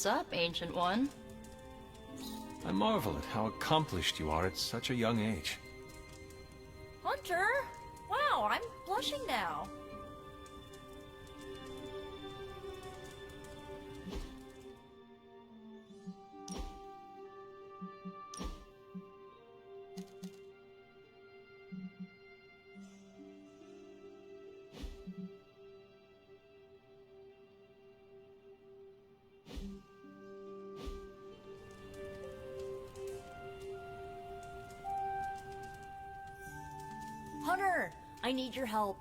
What's up, Ancient One? I marvel at how accomplished you are at such a young age. Hunter! Wow, I'm blushing now. Hunter! I need your help.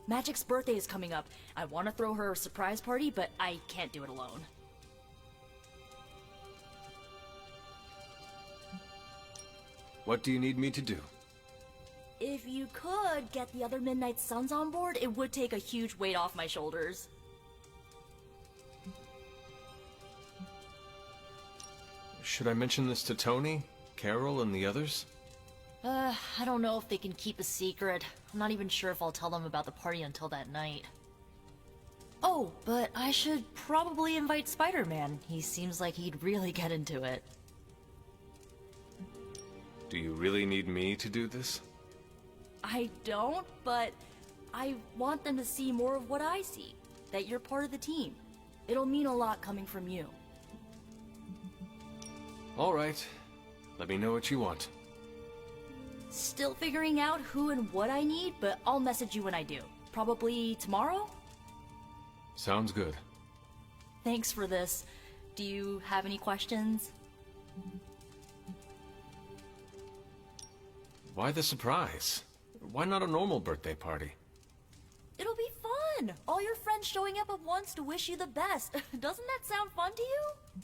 Magic's birthday is coming up. I want to throw her a surprise party, but I can't do it alone. What do you need me to do? If you could get the other Midnight Suns on board, it would take a huge weight off my shoulders. Should I mention this to Tony, Carol, and the others? I don't know if they can keep a secret. I'm not even sure if I'll tell them about the party until that night. Oh, but I should probably invite Spider-Man. He seems like he'd really get into it. Do you really need me to do this? I don't, but I want them to see more of what I see. That you're part of the team. It'll mean a lot coming from you. All right. Let me know what you want. Still figuring out who and what I need, but I'll message you when I do. Probably tomorrow? Sounds good. Thanks for this. Do you have any questions? Why the surprise? Why not a normal birthday party? It'll be fun! All your friends showing up at once to wish you the best. Doesn't that sound fun to you?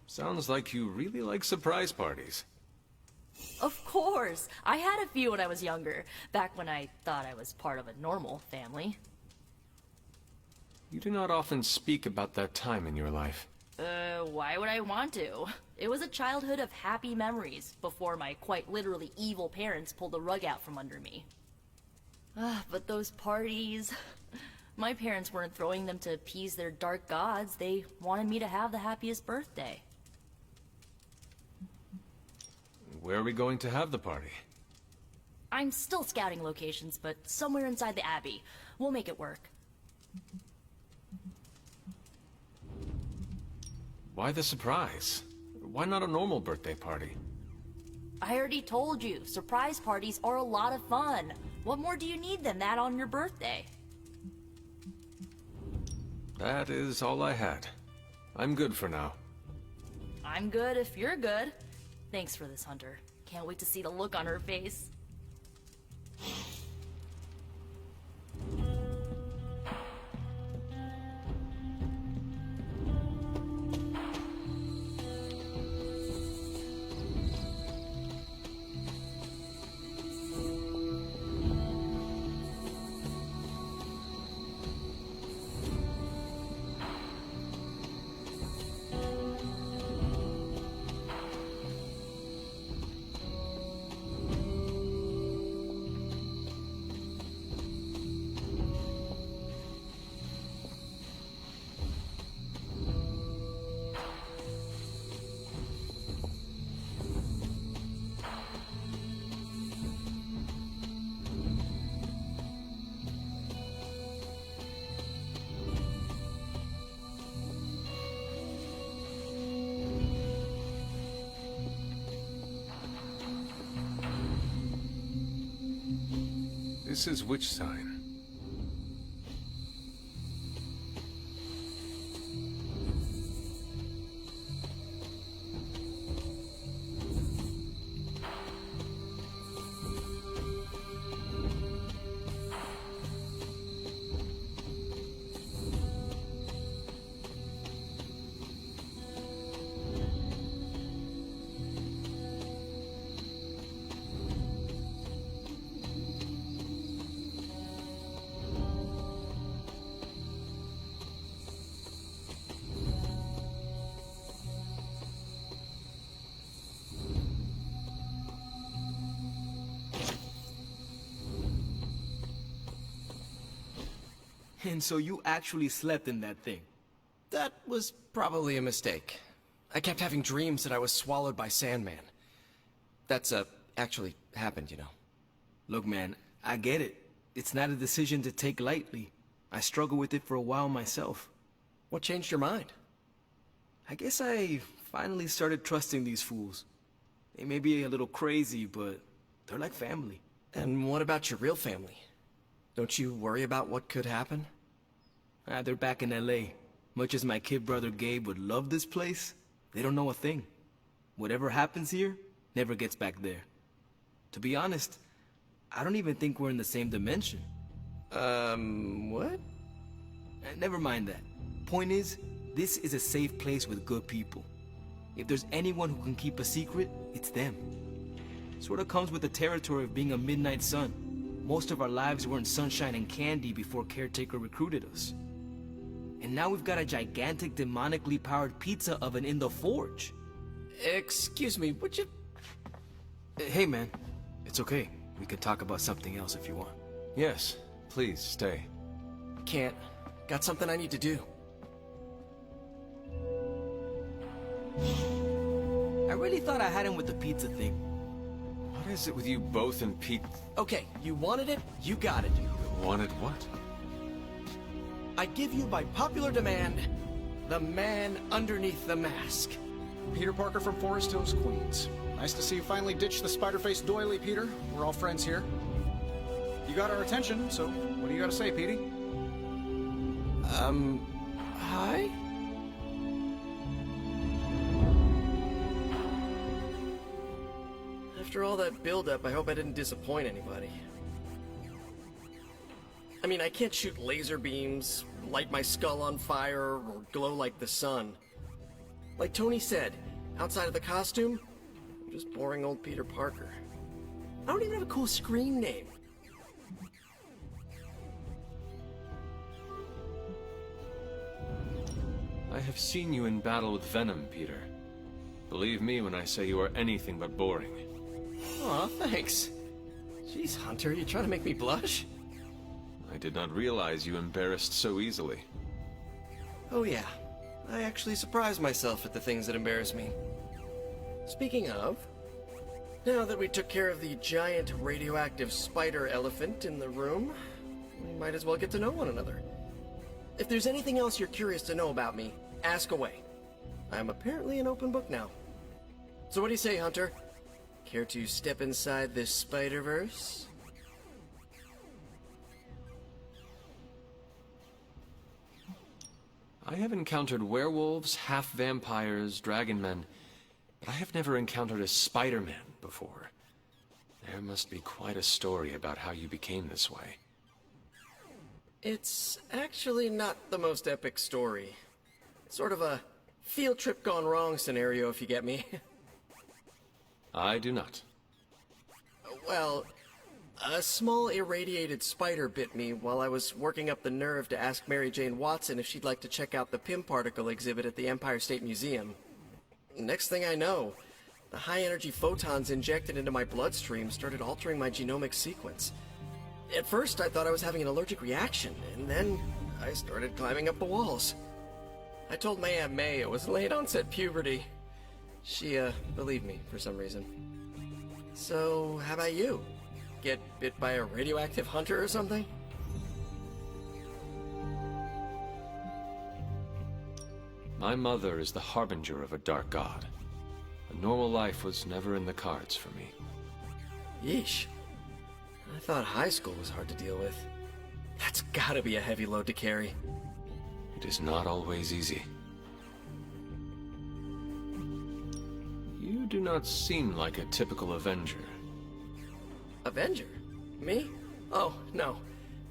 Sounds like you really like surprise parties. Of course! I had a few when I was younger, back when I thought I was part of a normal family. You do not often speak about that time in your life. Why would I want to? It was a childhood of happy memories, before my quite literally evil parents pulled the rug out from under me. But those parties... My parents weren't throwing them to appease their dark gods, they wanted me to have the happiest birthday. Where are we going to have the party? I'm still scouting locations, but somewhere inside the Abbey. We'll make it work. Why the surprise? Why not a normal birthday party? I already told you, surprise parties are a lot of fun. What more do you need than that on your birthday? That is all I had. I'm good for now. I'm good if you're good. Thanks for this, Hunter. Can't wait to see the look on her face. This is which sign? And so you actually slept in that thing? That was probably a mistake. I kept having dreams that I was swallowed by Sandman. That's, actually happened, you know. Look, man, I get it. It's not a decision to take lightly. I struggled with it for a while myself. What changed your mind? I guess I finally started trusting these fools. They may be a little crazy, but they're like family. And what about your real family? Don't you worry about what could happen? They're back in LA. Much as my kid brother Gabe would love this place, they don't know a thing. Whatever happens here, never gets back there. To be honest, I don't even think we're in the same dimension. What? Never mind that. Point is, this is a safe place with good people. If there's anyone who can keep a secret, it's them. Sorta comes with the territory of being a Midnight Sun. Most of our lives weren't sunshine and candy before Caretaker recruited us. And now we've got a gigantic demonically powered pizza oven in the forge. Excuse me, would you... Hey man, it's okay. We could talk about something else if you want. Yes, please stay. Can't. Got something I need to do. I really thought I had him with the pizza thing. What is it with you both and Pete? Okay, you wanted it, you got it. Wanted what? I give you by popular demand, the man underneath the mask. Peter Parker from Forest Hills, Queens. Nice to see you finally ditched the spider-faced doily, Peter. We're all friends here. You got our attention, so what do you got to say, Petey? Hi? After all that build-up, I hope I didn't disappoint anybody. I mean, I can't shoot laser beams, light my skull on fire, or glow like the sun. Like Tony said, outside of the costume, I'm just boring old Peter Parker. I don't even have a cool screen name. I have seen you in battle with Venom, Peter. Believe me when I say you are anything but boring. Aw, thanks. Jeez, Hunter, you trying to make me blush? I did not realize you embarrassed so easily. Oh yeah, I actually surprise myself at the things that embarrass me. Speaking of, now that we took care of the giant radioactive spider elephant in the room, we might as well get to know one another. If there's anything else you're curious to know about me, ask away. I'm apparently an open book now. So what do you say, Hunter? Care to step inside this Spider-Verse? I have encountered werewolves, half-vampires, dragon men, but I have never encountered a Spider-Man before. There must be quite a story about how you became this way. It's actually not the most epic story. It's sort of a field trip gone wrong scenario, if you get me. I do not. Well, a small irradiated spider bit me while I was working up the nerve to ask Mary Jane Watson if she'd like to check out the Pym particle exhibit at the Empire State Museum. Next thing I know, the high-energy photons injected into my bloodstream started altering my genomic sequence. At first, I thought I was having an allergic reaction, and then I started climbing up the walls. I told my Aunt May it was late-onset puberty. She, believed me for some reason. So, how about you? Get bit by a radioactive hunter or something? My mother is the harbinger of a dark god. A normal life was never in the cards for me. Yeesh. I thought high school was hard to deal with. That's gotta be a heavy load to carry. It is not always easy. You do not seem like a typical Avenger. Avenger? Me? Oh, no.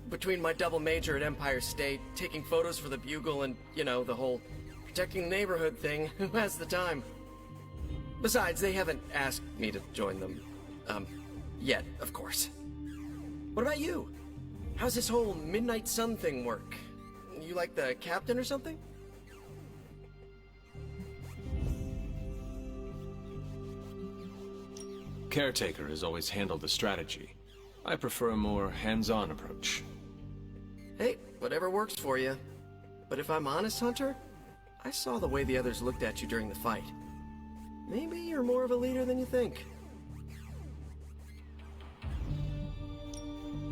Between my double major at Empire State, taking photos for the Bugle, and, you know, the whole protecting the neighborhood thing, who has the time? Besides, they haven't asked me to join them. Yet, of course. What about you? How's this whole Midnight Sun thing work? You like the captain or something? Caretaker has always handled the strategy. I prefer a more hands-on approach. Hey, whatever works for you. But if I'm honest, Hunter, I saw the way the others looked at you during the fight. Maybe you're more of a leader than you think.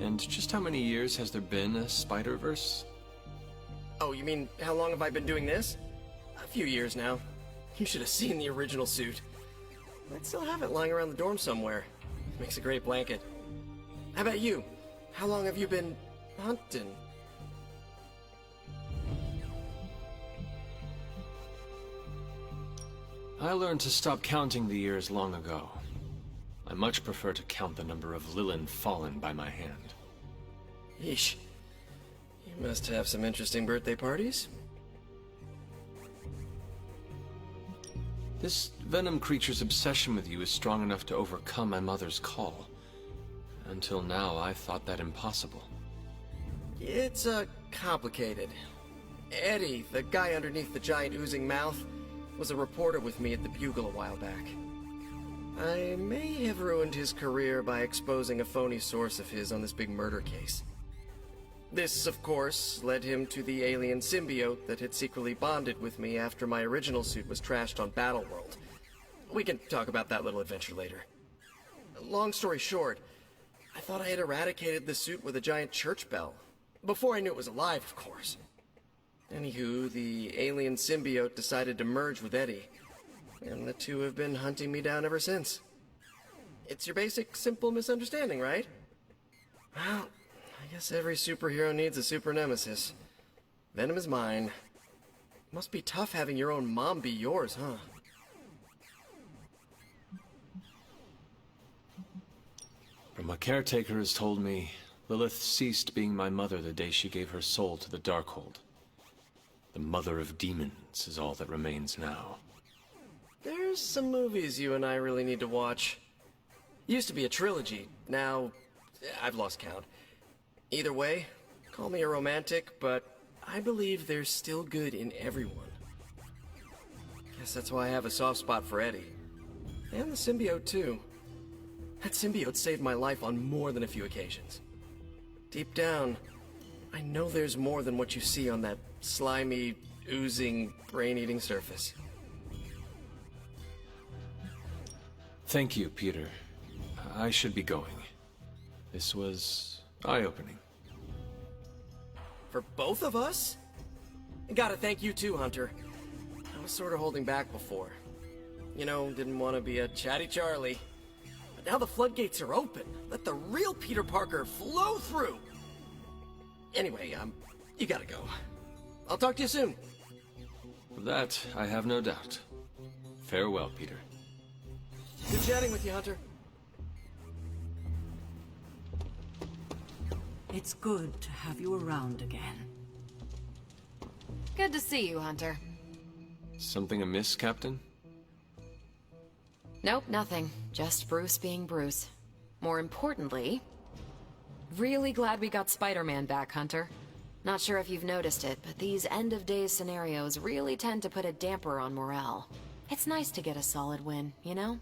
And just how many years has there been a Spider-Verse? Oh, you mean how long have I been doing this? A few years now. You should have seen the original suit. I still have it lying around the dorm somewhere. Makes a great blanket. How about you? How long have you been hunting? I learned to stop counting the years long ago. I much prefer to count the number of Lilith fallen by my hand. Yeesh. You must have some interesting birthday parties. This Venom creature's obsession with you is strong enough to overcome my mother's call. Until now, I thought that impossible. It's, complicated. Eddie, the guy underneath the giant oozing mouth, was a reporter with me at the Bugle a while back. I may have ruined his career by exposing a phony source of his on this big murder case. This, of course, led him to the alien symbiote that had secretly bonded with me after my original suit was trashed on Battleworld. We can talk about that little adventure later. Long story short, I thought I had eradicated the suit with a giant church bell. Before I knew it was alive, of course. Anywho, the alien symbiote decided to merge with Eddie, and the two have been hunting me down ever since. It's your basic, simple misunderstanding, right? Well, I guess every superhero needs a super nemesis. Venom is mine. Must be tough having your own mom be yours, huh? From what caretaker has told me, Lilith ceased being my mother the day she gave her soul to the Darkhold. The mother of demons is all that remains now. There's some movies you and I really need to watch. Used to be a trilogy, now I've lost count. Either way, call me a romantic, but I believe there's still good in everyone. Guess that's why I have a soft spot for Eddie. And the symbiote, too. That symbiote saved my life on more than a few occasions. Deep down, I know there's more than what you see on that slimy, oozing, brain-eating surface. Thank you, Peter. I should be going. This was eye-opening. For both of us? Gotta thank you too, Hunter. I was sort of holding back before. You know, didn't want to be a chatty Charlie. But now the floodgates are open. Let the real Peter Parker flow through! Anyway, you gotta go. I'll talk to you soon. That I have no doubt. Farewell, Peter. Good chatting with you, Hunter. It's good to have you around again. Good to see you, Hunter. Something amiss, Captain? Nope, nothing. Just Bruce being Bruce. More importantly, really glad we got Spider-Man back, Hunter. Not sure if you've noticed it, but these end-of-days scenarios really tend to put a damper on morale. It's nice to get a solid win, you know?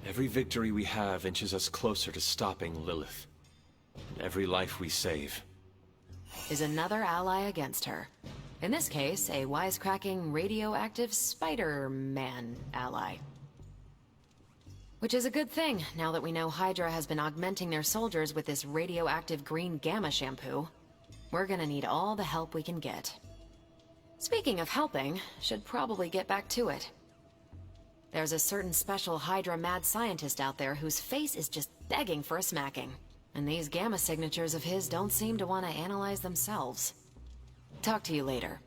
Every victory we have inches us closer to stopping Lilith. And every life we save Is another ally against her. In this case, a wisecracking, radioactive Spider-Man ally. Which is a good thing, now that we know Hydra has been augmenting their soldiers with this radioactive green gamma shampoo. We're gonna need all the help we can get. Speaking of helping, should probably get back to it. There's a certain special Hydra mad scientist out there whose face is just begging for a smacking. And these gamma signatures of his don't seem to want to analyze themselves. Talk to you later.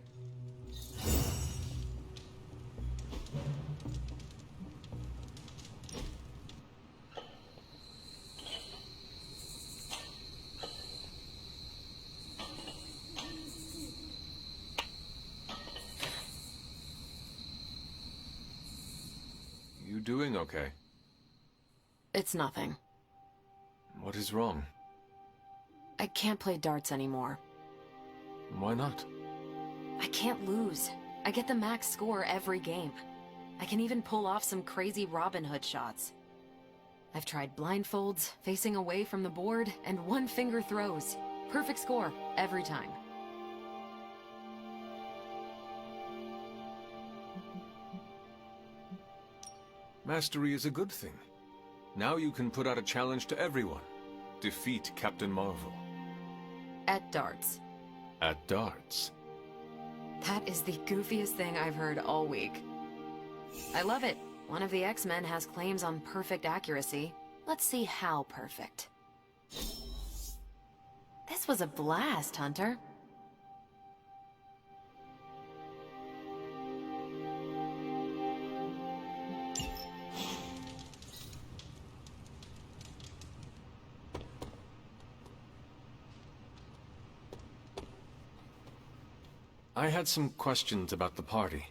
You doing okay? It's nothing. What is wrong? I can't play darts anymore. Why not? I can't lose. I get the max score every game. I can even pull off some crazy Robin Hood shots. I've tried blindfolds, facing away from the board, and one-finger throws. Perfect score, every time. Mastery is a good thing. Now you can put out a challenge to everyone. Defeat Captain Marvel. At darts. At darts. That is the goofiest thing I've heard all week. I love it. One of the X-Men has claims on perfect accuracy. Let's see how perfect. This was a blast, Hunter. I had some questions about the party.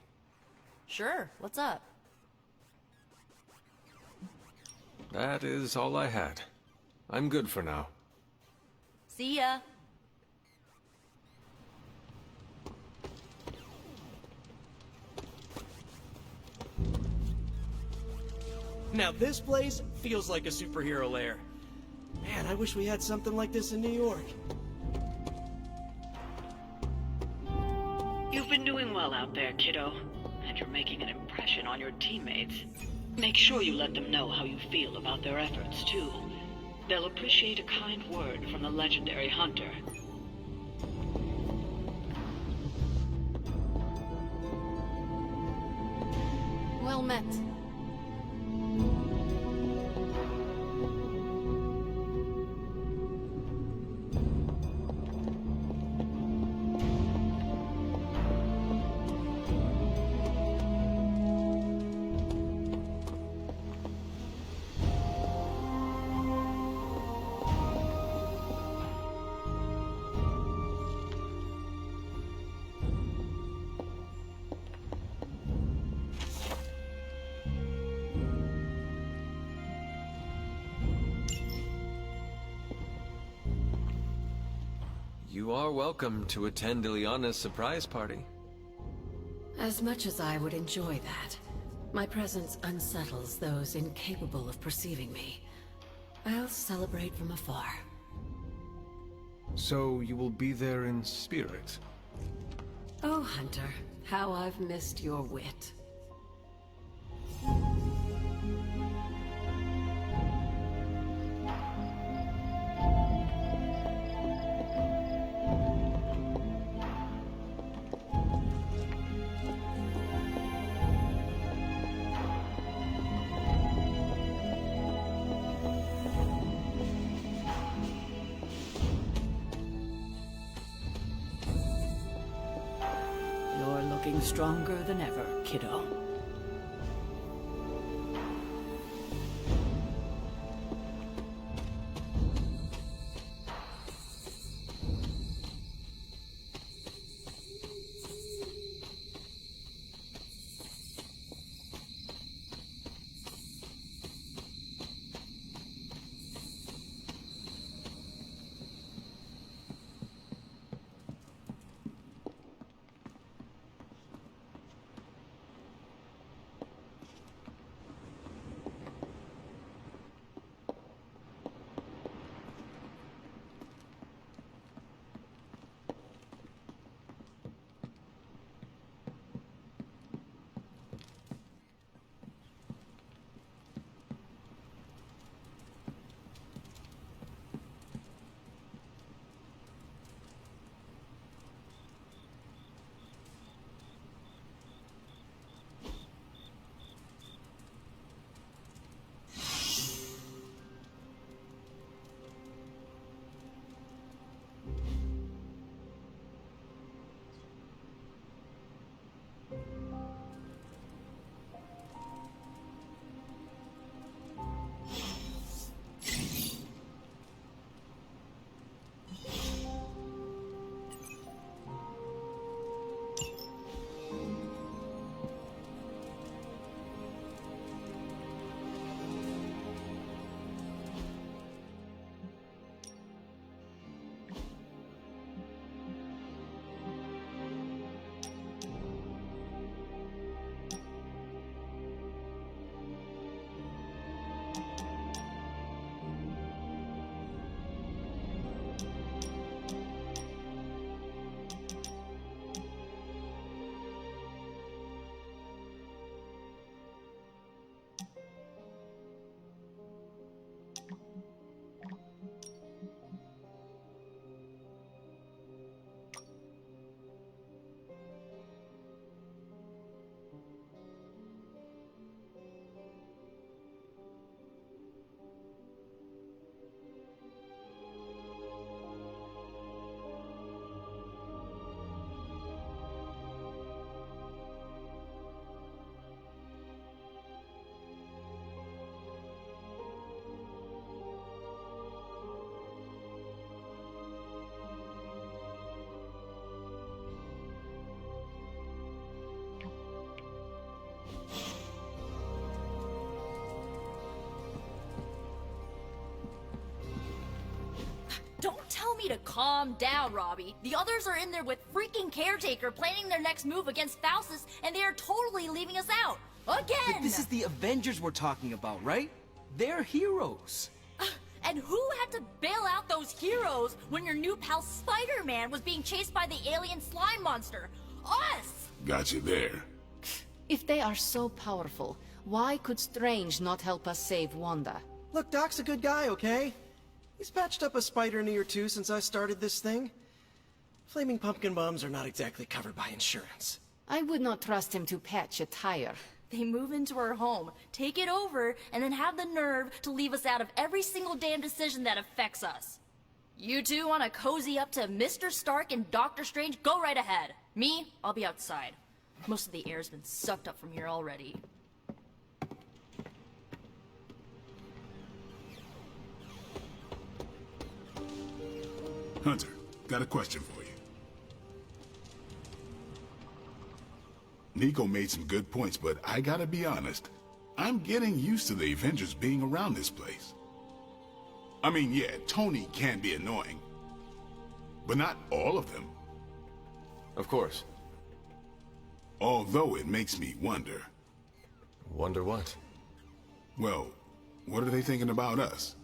Sure, what's up? That is all I had. I'm good for now. See ya. Now this place feels like a superhero lair. Man, I wish we had something like this in New York. You've been doing well out there, kiddo. And you're making an impression on your teammates. Make sure you let them know how you feel about their efforts, too. They'll appreciate a kind word from the legendary Hunter. Well met. You are welcome to attend Ileana's surprise party. As much as I would enjoy that, my presence unsettles those incapable of perceiving me. I'll celebrate from afar. So you will be there in spirit? Oh, Hunter, how I've missed your wit. You're looking stronger than ever, kiddo. need to calm down, Robbie. The others are in there with freaking Caretaker planning their next move against Faustus, and they are totally leaving us out. Again! But this is the Avengers we're talking about, right? They're heroes. And who had to bail out those heroes when your new pal Spider-Man was being chased by the alien slime monster? Us! Got you there. If they are so powerful, why could Strange not help us save Wanda? Look, Doc's a good guy, okay? He's patched up a spider knee or two since I started this thing. Flaming pumpkin bombs are not exactly covered by insurance. I would not trust him to patch a tire. They move into our home, take it over, and then have the nerve to leave us out of every single damn decision that affects us. You two want to cozy up to Mr. Stark and Doctor Strange? Go right ahead. Me, I'll be outside. Most of the air's been sucked up from here already. Hunter, got a question for you. Nico made some good points, but I gotta be honest. I'm getting used to the Avengers being around this place. I mean, yeah, Tony can be annoying, but not all of them. Of course. Although it makes me wonder. Wonder what? Well, what are they thinking about us?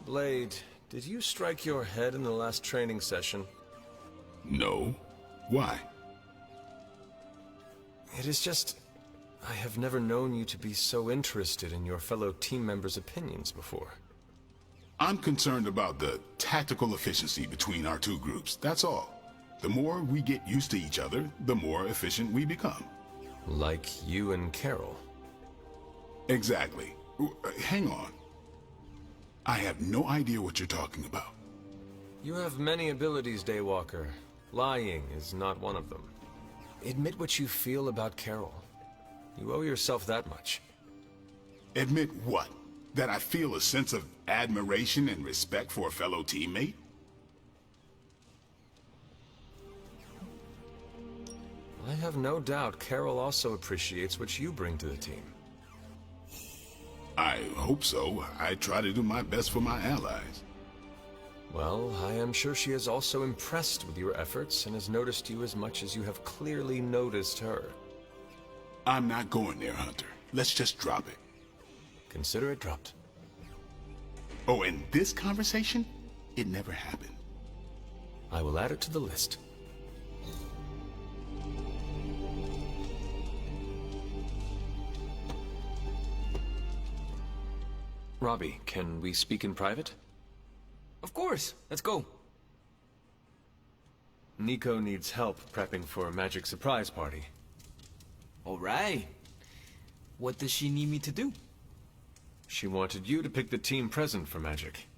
Blade, did you strike your head in the last training session? No. Why? It is just... I have never known you to be so interested in your fellow team members' opinions before. I'm concerned about the tactical efficiency between our two groups, that's all. The more we get used to each other, the more efficient we become. Like you and Carol. Exactly. Hang on. I have no idea what you're talking about. You have many abilities, Daywalker. Lying is not one of them. Admit what you feel about Carol. You owe yourself that much. Admit what? That I feel a sense of admiration and respect for a fellow teammate? I have no doubt Carol also appreciates what you bring to the team. I hope so. I try to do my best for my allies. Well, I am sure she is also impressed with your efforts and has noticed you as much as you have clearly noticed her. I'm not going there, Hunter. Let's just drop it. Consider it dropped. Oh, and this conversation? It never happened. I will add it to the list. Robbie, can we speak in private? Of course. Let's go. Nico needs help prepping for a magic surprise party. All right. What does she need me to do? She wanted you to pick the team present for magic.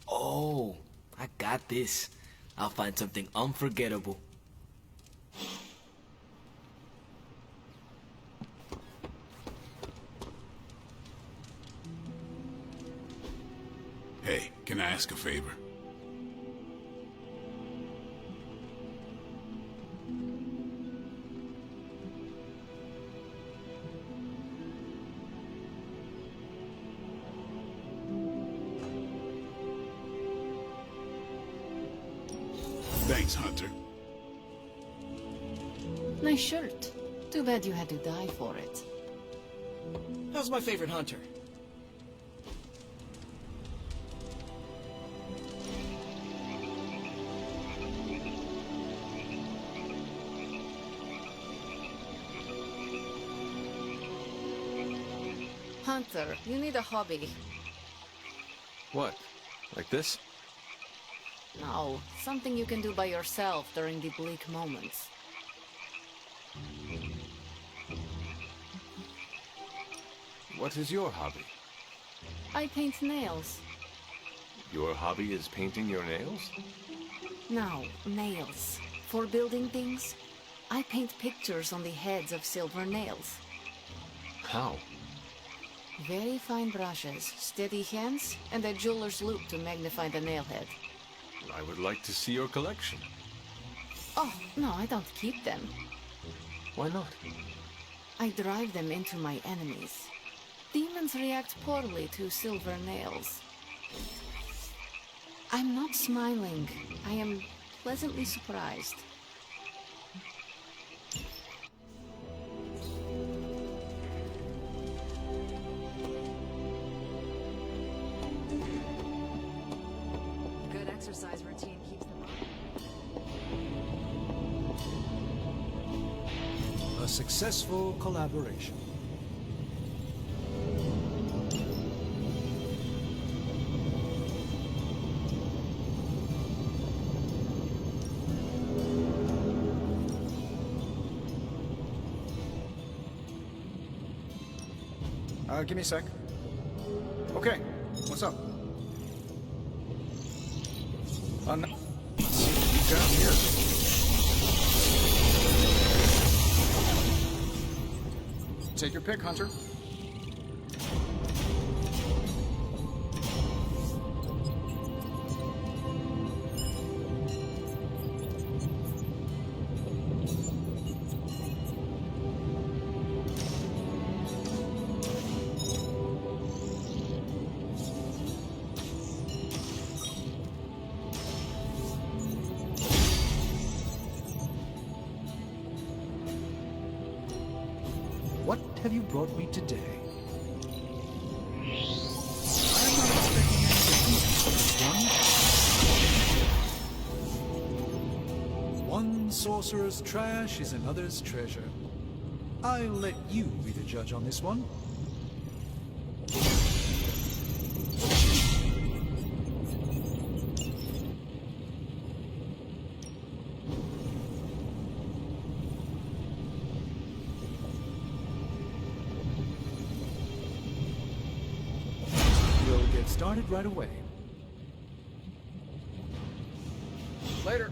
Oh, I got this. I'll find something unforgettable. Hey, can I ask a favor? Thanks, Hunter. Nice shirt. Too bad you had to die for it. How's my favorite hunter? Hunter, you need a hobby. What? Like this? No, something you can do by yourself during the bleak moments. What is your hobby? I paint nails. Your hobby is painting your nails? No, nails. For building things, I paint pictures on the heads of silver nails. How? Very fine brushes, steady hands, and a jeweler's loupe to magnify the nail head. I would like to see your collection. Oh, no, I don't keep them. Why not? I drive them into my enemies. Demons react poorly to silver nails. I'm not smiling. I am pleasantly surprised. Good exercise routine keeps them on. A successful collaboration. Give me a sec. Okay, what's up? Let's see what we've got here. Take your pick, Hunter. What have you brought me today? I'm not expecting anything. One sorcerer's trash is another's treasure. I'll let you be the judge on this one. We'll get started right away. Later.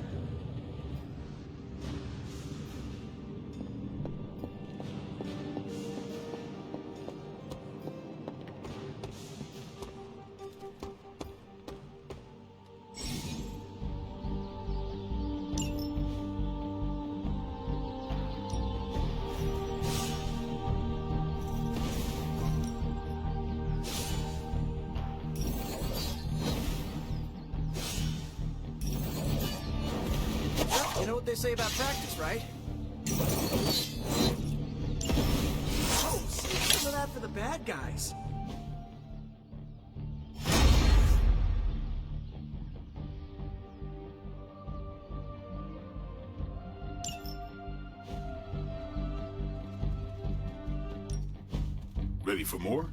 You know what they say about practice, right? Oh, save some of that for the bad guys. Ready for more?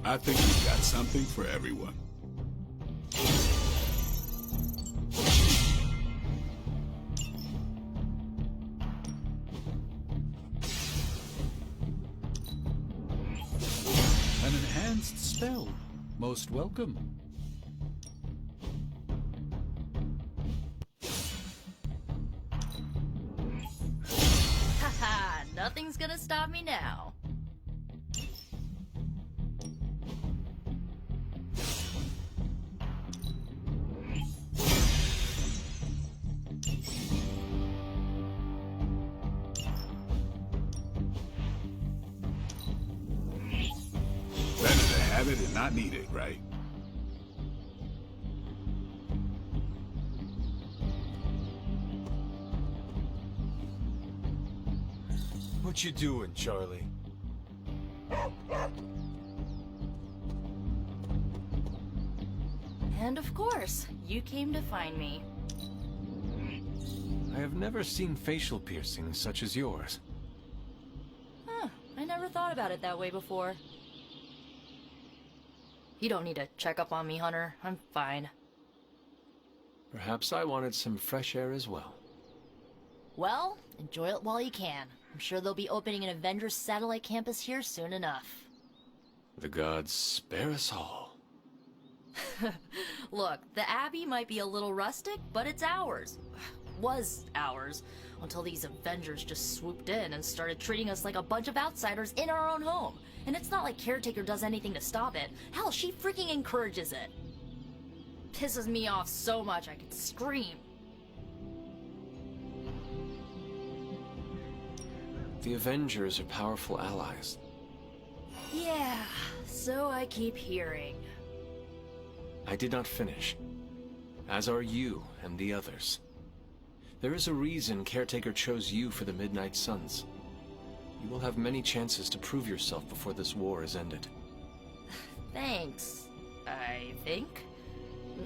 I think we've got something for everyone. An enhanced spell. Most welcome. Haha, nothing's gonna stop me now. Better to have it and not need it, right? What you doing, Charlie? And of course, you came to find me. I have never seen facial piercings such as yours. Huh, I never thought about it that way before. You don't need to check up on me, Hunter. I'm fine. Perhaps I wanted some fresh air as well. Well, enjoy it while you can. I'm sure they'll be opening an Avengers satellite campus here soon enough. The gods spare us all. Look, the Abbey might be a little rustic, but it's ours. Was ours. Until these Avengers just swooped in and started treating us like a bunch of outsiders in our own home. And it's not like Caretaker does anything to stop it. Hell, she freaking encourages it. Pisses me off so much I could scream. The Avengers are powerful allies. Yeah, so I keep hearing. I did not finish. As are you and the others. There is a reason Caretaker chose you for the Midnight Suns. You will have many chances to prove yourself before this war is ended. Thanks, I think.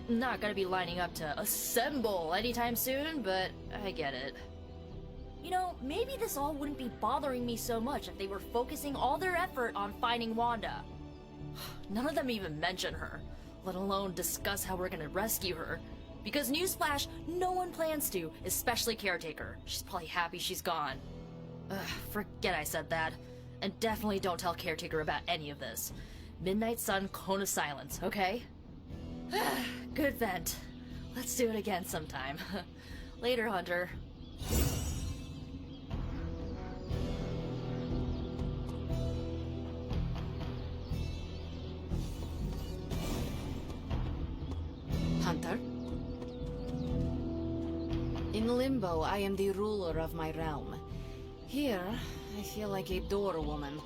Not gonna be lining up to assemble anytime soon, but I get it. You know, maybe this all wouldn't be bothering me so much if they were focusing all their effort on finding Wanda. None of them even mention her, let alone discuss how we're gonna rescue her. Because newsflash, no one plans to, especially Caretaker. She's probably happy she's gone. Ugh, forget I said that. And definitely don't tell Caretaker about any of this. Midnight Sun, Cone of Silence, okay? Good vent. Let's do it again sometime. Later, Hunter. Hunter? In Limbo, I am the ruler of my realm. Here, I feel like a door woman.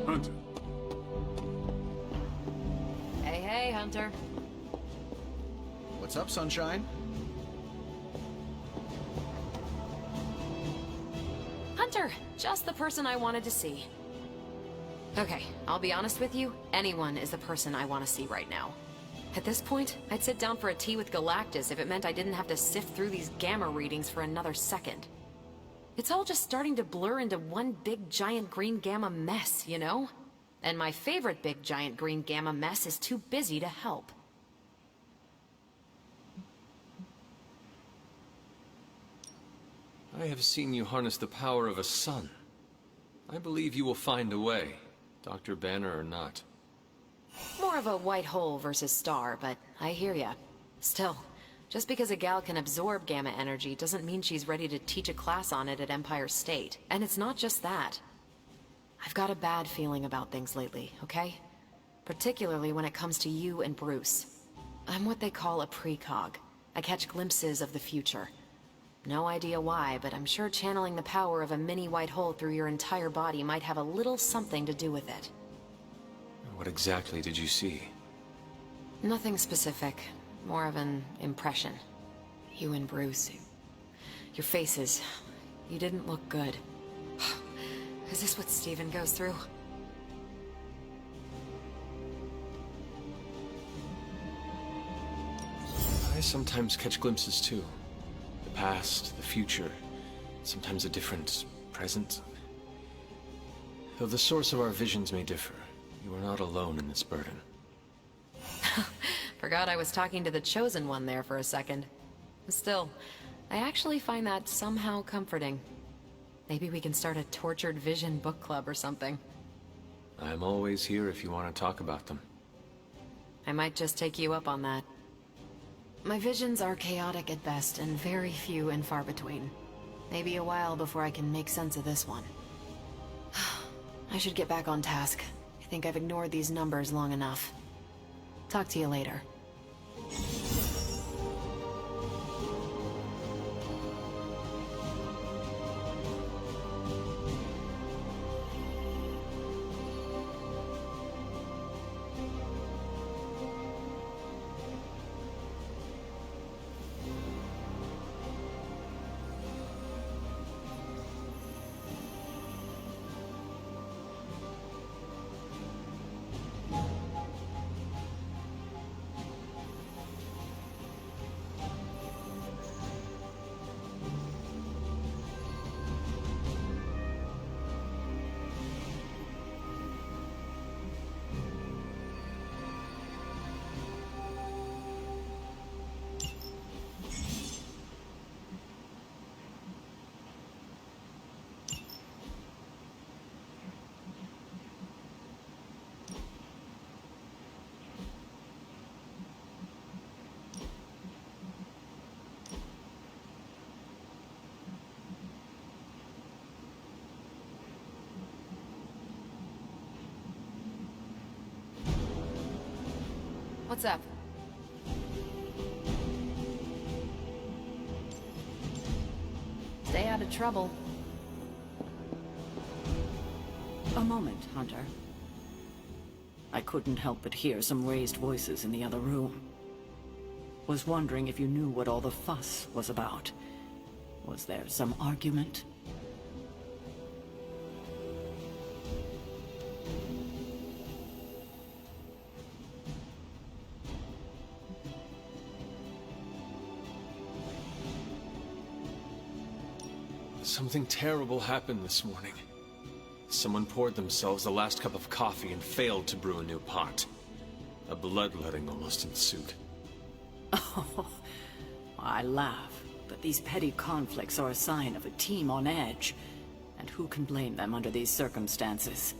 Hunter. Hey, hey, Hunter. What's up, Sunshine? Hunter! Just the person I wanted to see. Okay, I'll be honest with you, anyone is the person I want to see right now. At this point, I'd sit down for a tea with Galactus if it meant I didn't have to sift through these gamma readings for another second. It's all just starting to blur into one big giant green gamma mess, you know? And my favorite big giant green gamma mess is too busy to help. I have seen you harness the power of a sun. I believe you will find a way, Dr. Banner or not. More of a white hole versus star, but I hear ya. Still, just because a gal can absorb gamma energy doesn't mean she's ready to teach a class on it at Empire State. And it's not just that. I've got a bad feeling about things lately, okay? Particularly when it comes to you and Bruce. I'm what they call a precog. I catch glimpses of the future. No idea why, but I'm sure channeling the power of a mini white hole through your entire body might have a little something to do with it. What exactly did you see? Nothing specific. More of an impression. You and Bruce. Your faces. You didn't look good. Is this what Steven goes through? I sometimes catch glimpses too. The past, the future, sometimes a different present. Though the source of our visions may differ, you are not alone in this burden. Forgot I was talking to the Chosen One there for a second. Still, I actually find that somehow comforting. Maybe we can start a Tortured Vision book club or something. I am always here if you want to talk about them. I might just take you up on that. My visions are chaotic at best and very few and far between. Maybe a while before I can make sense of this one. I should get back on task. I think I've ignored these numbers long enough. Talk to you later. What's up? Stay out of trouble. A moment, Hunter. I couldn't help but hear some raised voices in the other room. Was wondering if you knew what all the fuss was about. Was there some argument? Something terrible happened this morning. Someone poured themselves the last cup of coffee and failed to brew a new pot. A bloodletting almost ensued. Oh, I laugh, but these petty conflicts are a sign of a team on edge. And who can blame them under these circumstances?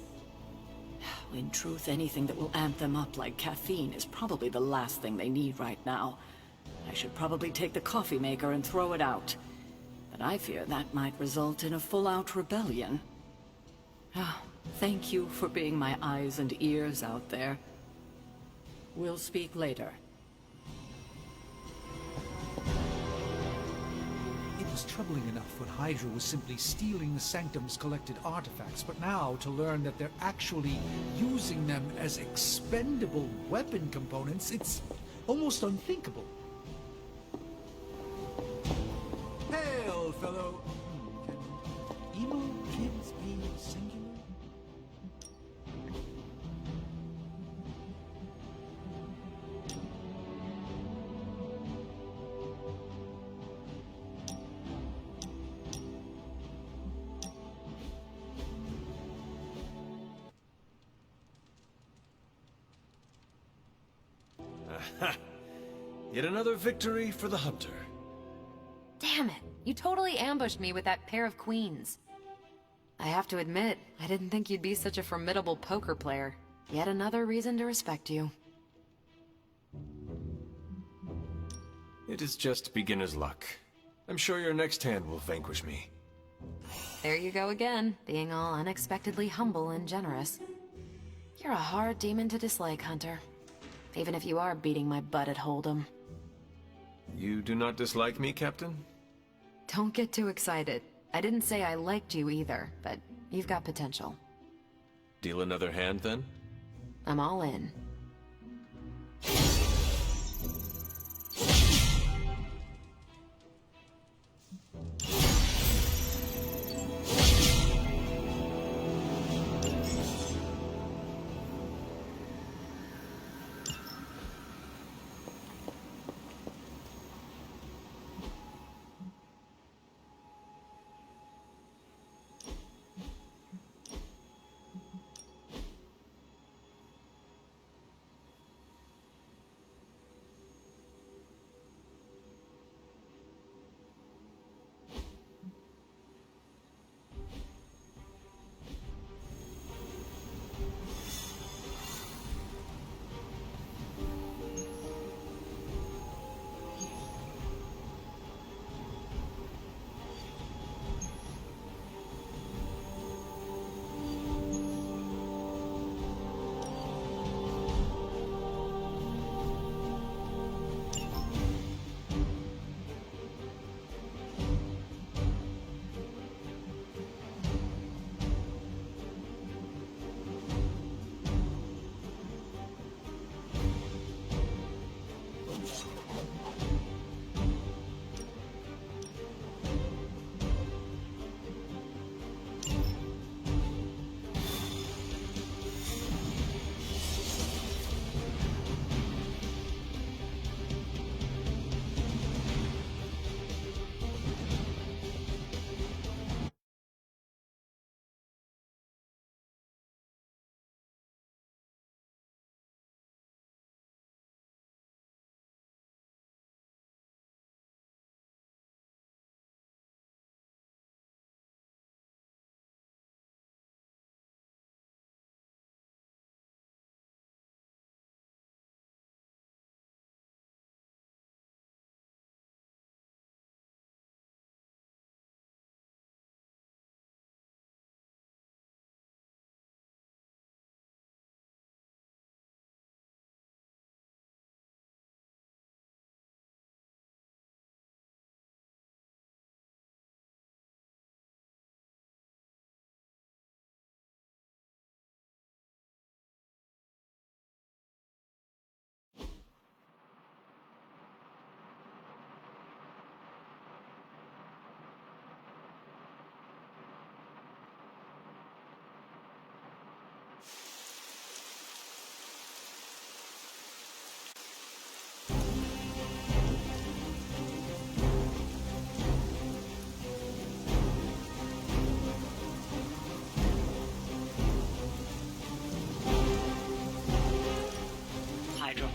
In truth, anything that will amp them up like caffeine is probably the last thing they need right now. I should probably take the coffee maker and throw it out. But I fear that might result in a full-out rebellion. Thank you for being my eyes and ears out there. We'll speak later. It was troubling enough when Hydra was simply stealing the Sanctum's collected artifacts, but now to learn that they're actually using them as expendable weapon components, it's almost unthinkable. Hail, fellow... Can emo kids be singular? Yet another victory for the Hunter. Damn it! You totally ambushed me with that pair of queens. I have to admit, I didn't think you'd be such a formidable poker player. Yet another reason to respect you. It is just beginner's luck. I'm sure your next hand will vanquish me. There you go again, being all unexpectedly humble and generous. You're a hard demon to dislike, Hunter. Even if you are beating my butt at Hold'em. You do not dislike me, Captain? Don't get too excited. I didn't say I liked you either, but you've got potential. Deal another hand, then? I'm all in.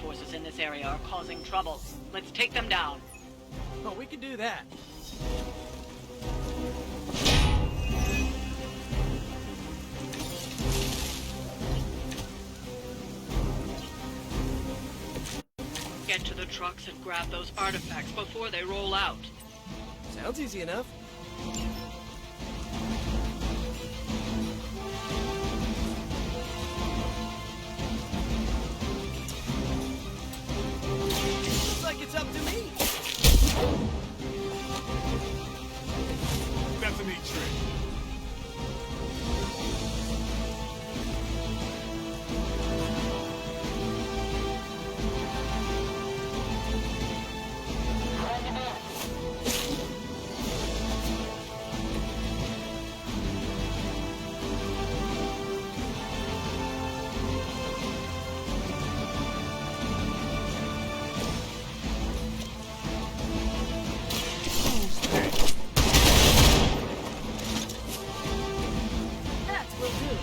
forces in this area are causing trouble. Let's take them down. Oh, we can do that. Get to the trucks and grab those artifacts before they roll out. Sounds easy enough. Looks like it's up to me. That's a neat trick. That will do.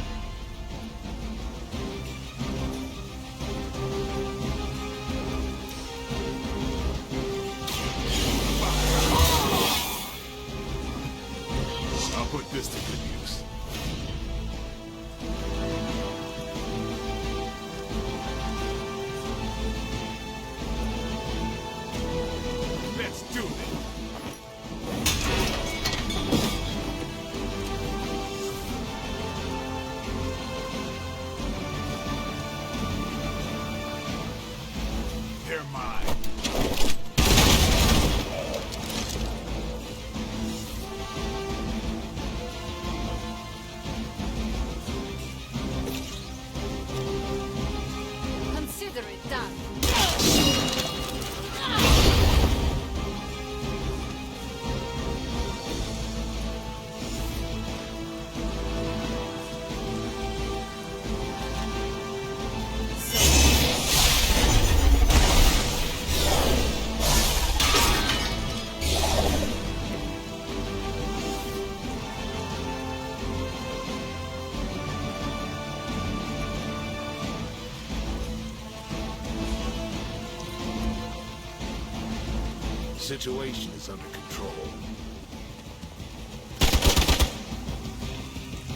I'll put this to good use. Let's do it. They're mine. Consider it done. Situation is under control.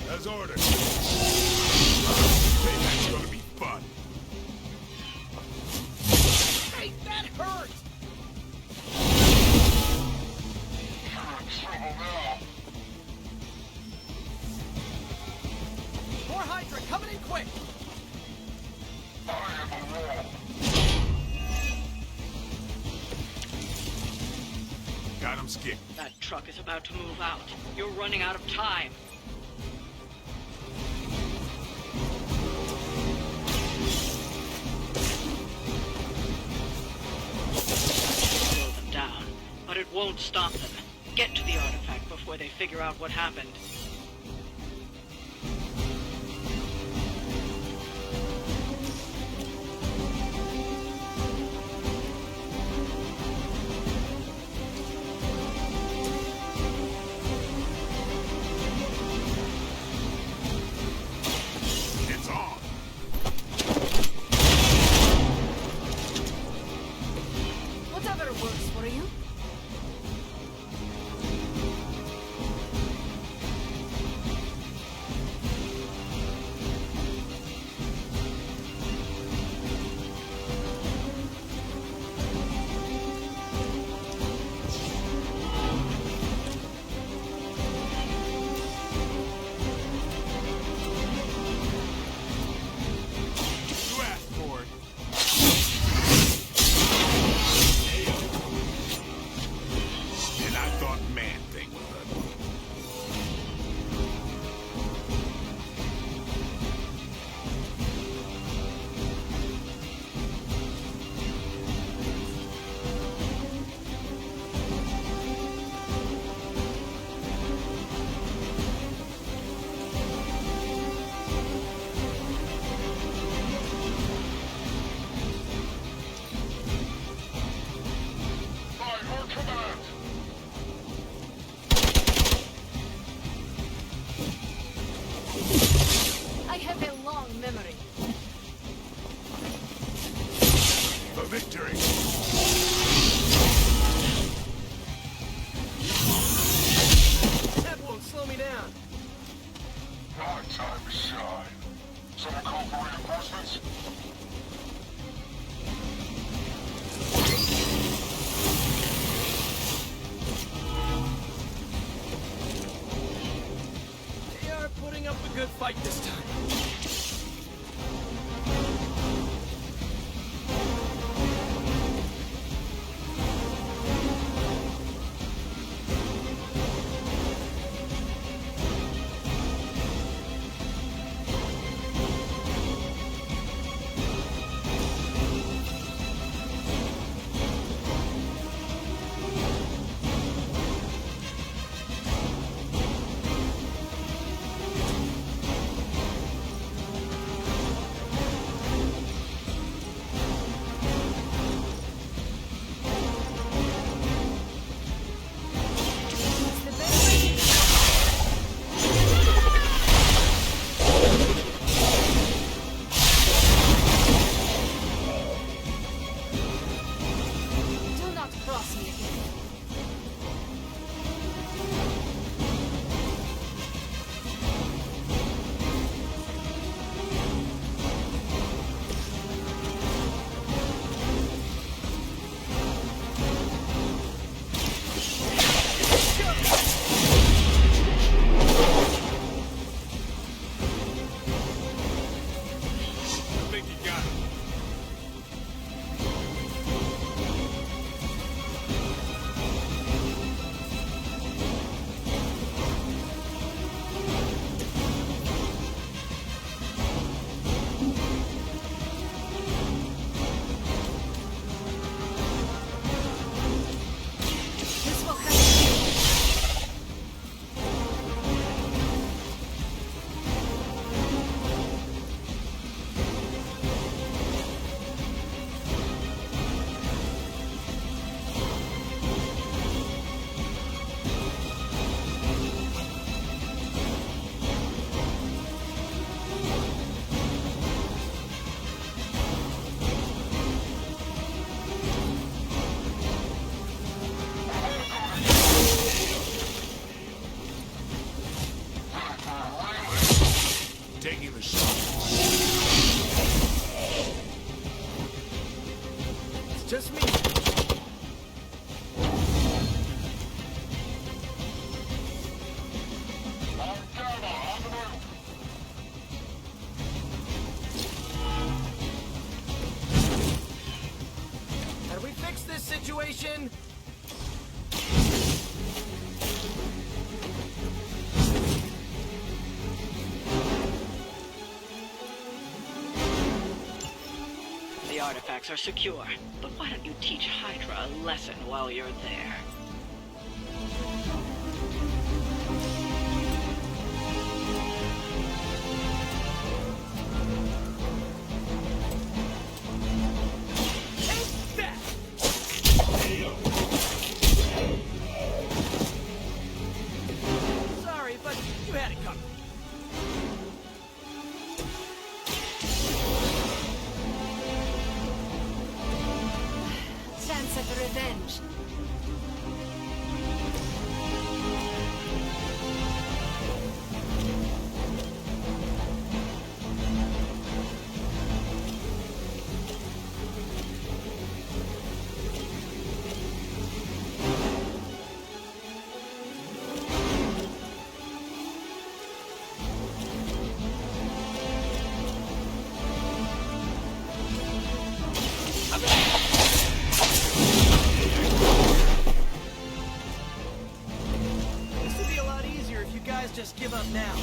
As ordered. Hey, that's gonna be fun. Hey, that hurt! More Hydra coming in quick! Got him skipped. That truck is about to move out. You're running out of time. Slow them down, but it won't stop them. Get to the artifact before they figure out what happened. It's on. Whatever works for you. victory! That won't slow me down. My time to shine. Someone call for reinforcements? They are putting up a good fight this time. Do not cross me again. I think you got it. This will help. Taking the shot. It's just me. How do we fix this situation? The artifacts are secure, but why don't you teach Hydra a lesson while you're there? Take that! Sorry, but you had it coming. Chance at revenge. This would be a lot easier if you guys just give up now.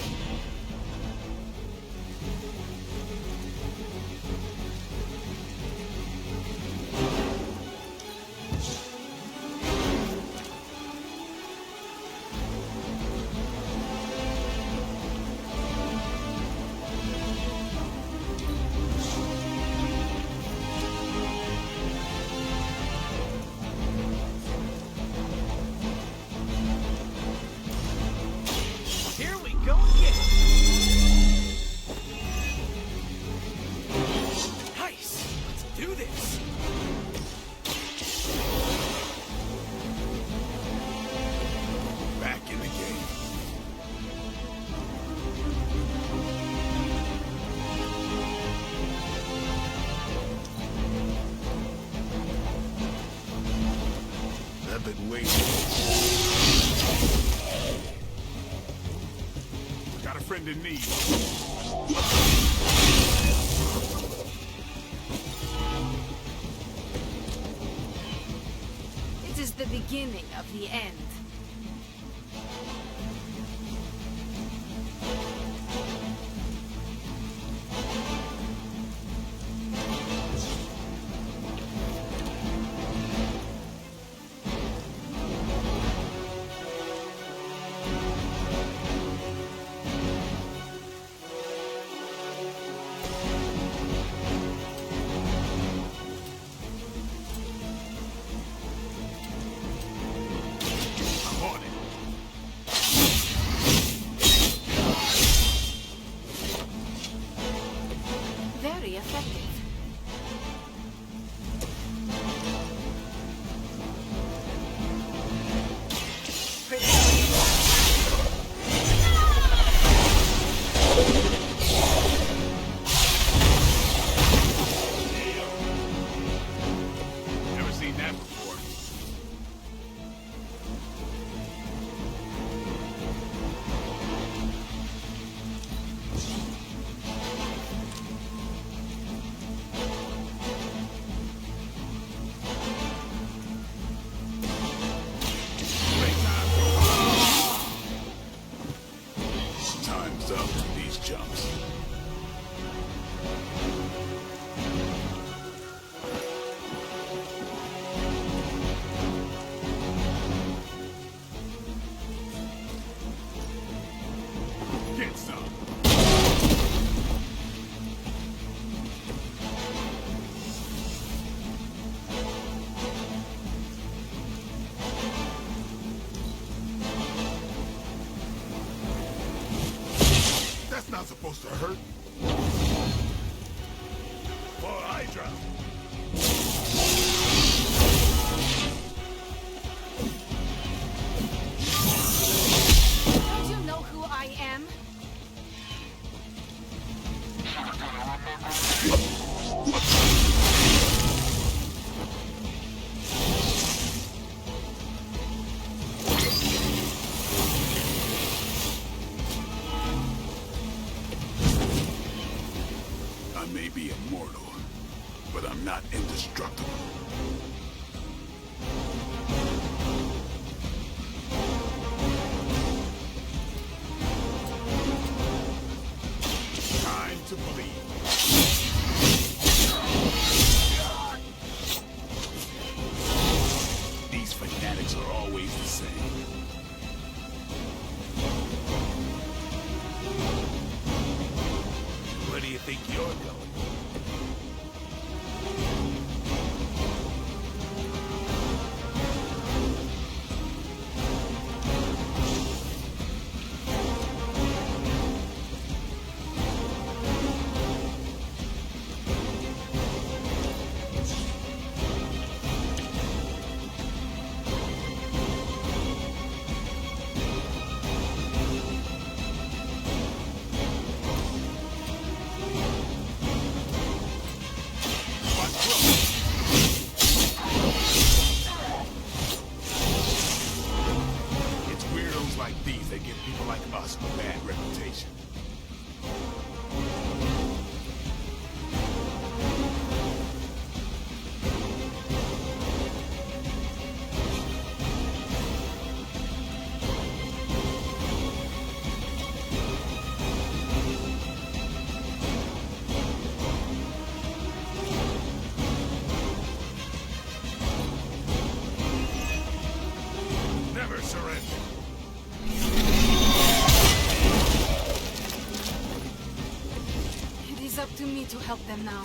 Here we go again. waiting. Got a friend in need. It is the beginning of the end. Very effective. Never seen that before. Time's up for these jumps. Get some. That's not supposed to hurt. For Hydra. Don't you know who I am? I may be immortal, but I'm not indestructible. Time to bleed. These fanatics are always the same. Where do you think you're going? It's weirdos like these that give people like us a bad reputation. Never surrender. It is up to me to help them now.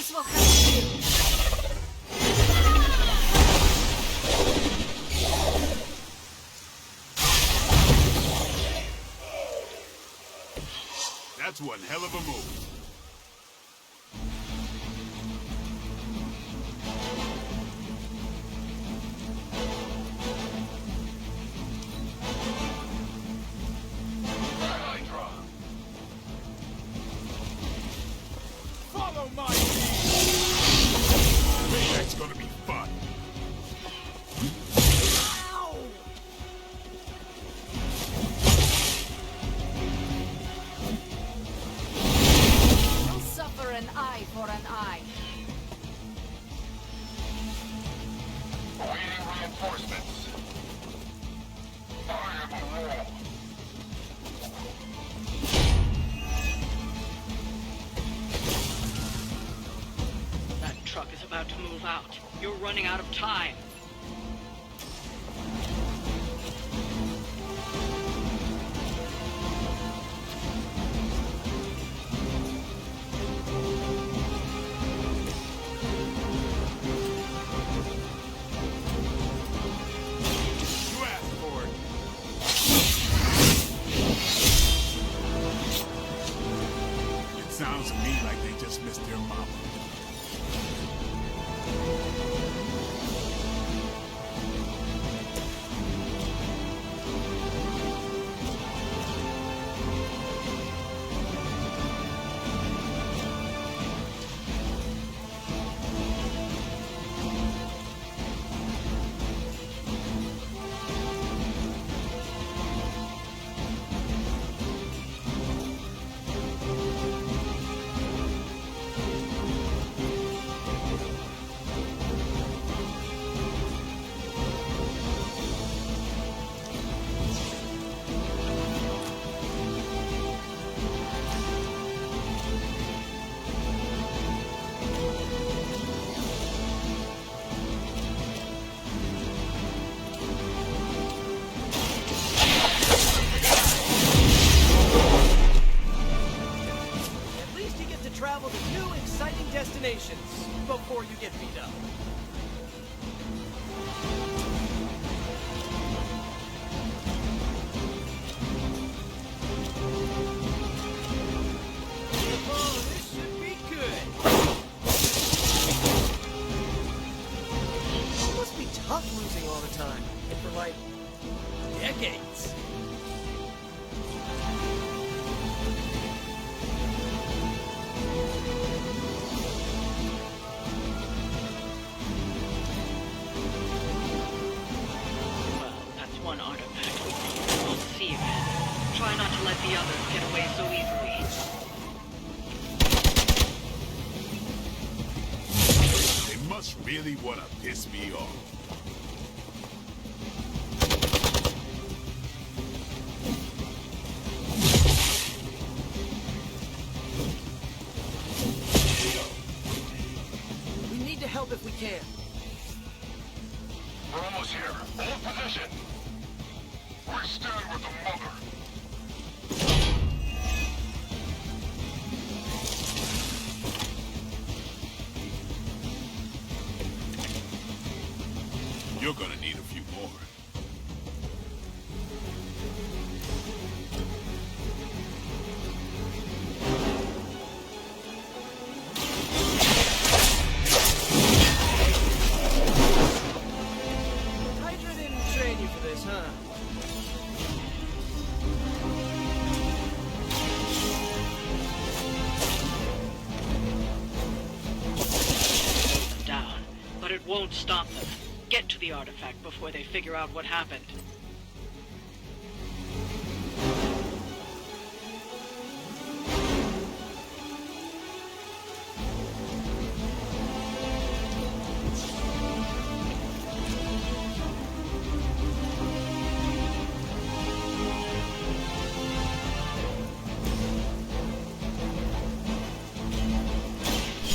This will help you. That's one hell of a move. Follow my That's gonna be fun. You'll suffer an eye for an eye. Awaiting reinforcements. I am a wall. That truck is about to move out. You're running out of time. You asked for it. It sounds to me like they just missed their mama. At least you get to travel to new, exciting destinations before you get beat up. Oh, this should be good. It must be tough losing all the time, and for like decades. Well, that's one artifact we won't see again. Try not to let the others get away so easily. They must really want to piss me off. We need to help if we can. We're almost here. Hold position. We stand with the mother. You're gonna need a few more. Hydra didn't train you for this, huh? Them down, but it won't stop them. Get to the artifact before they figure out what happened.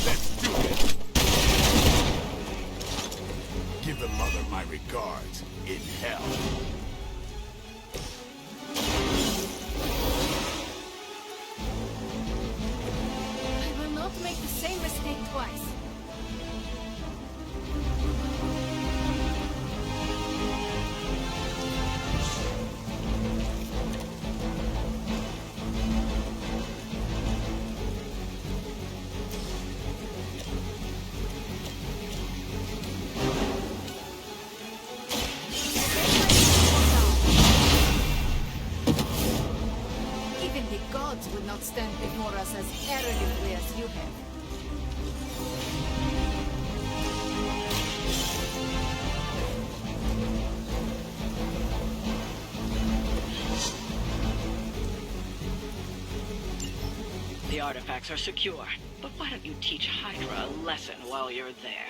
Let's do it. Give the mother my regards in hell. I will not make the same mistake twice. us as arrogantly as you have. The artifacts are secure, but why don't you teach Hydra a lesson while you're there?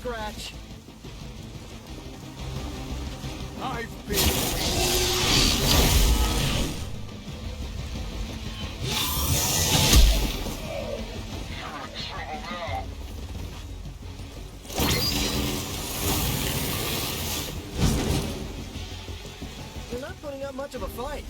Scratch. I've been... You're not putting up much of a fight.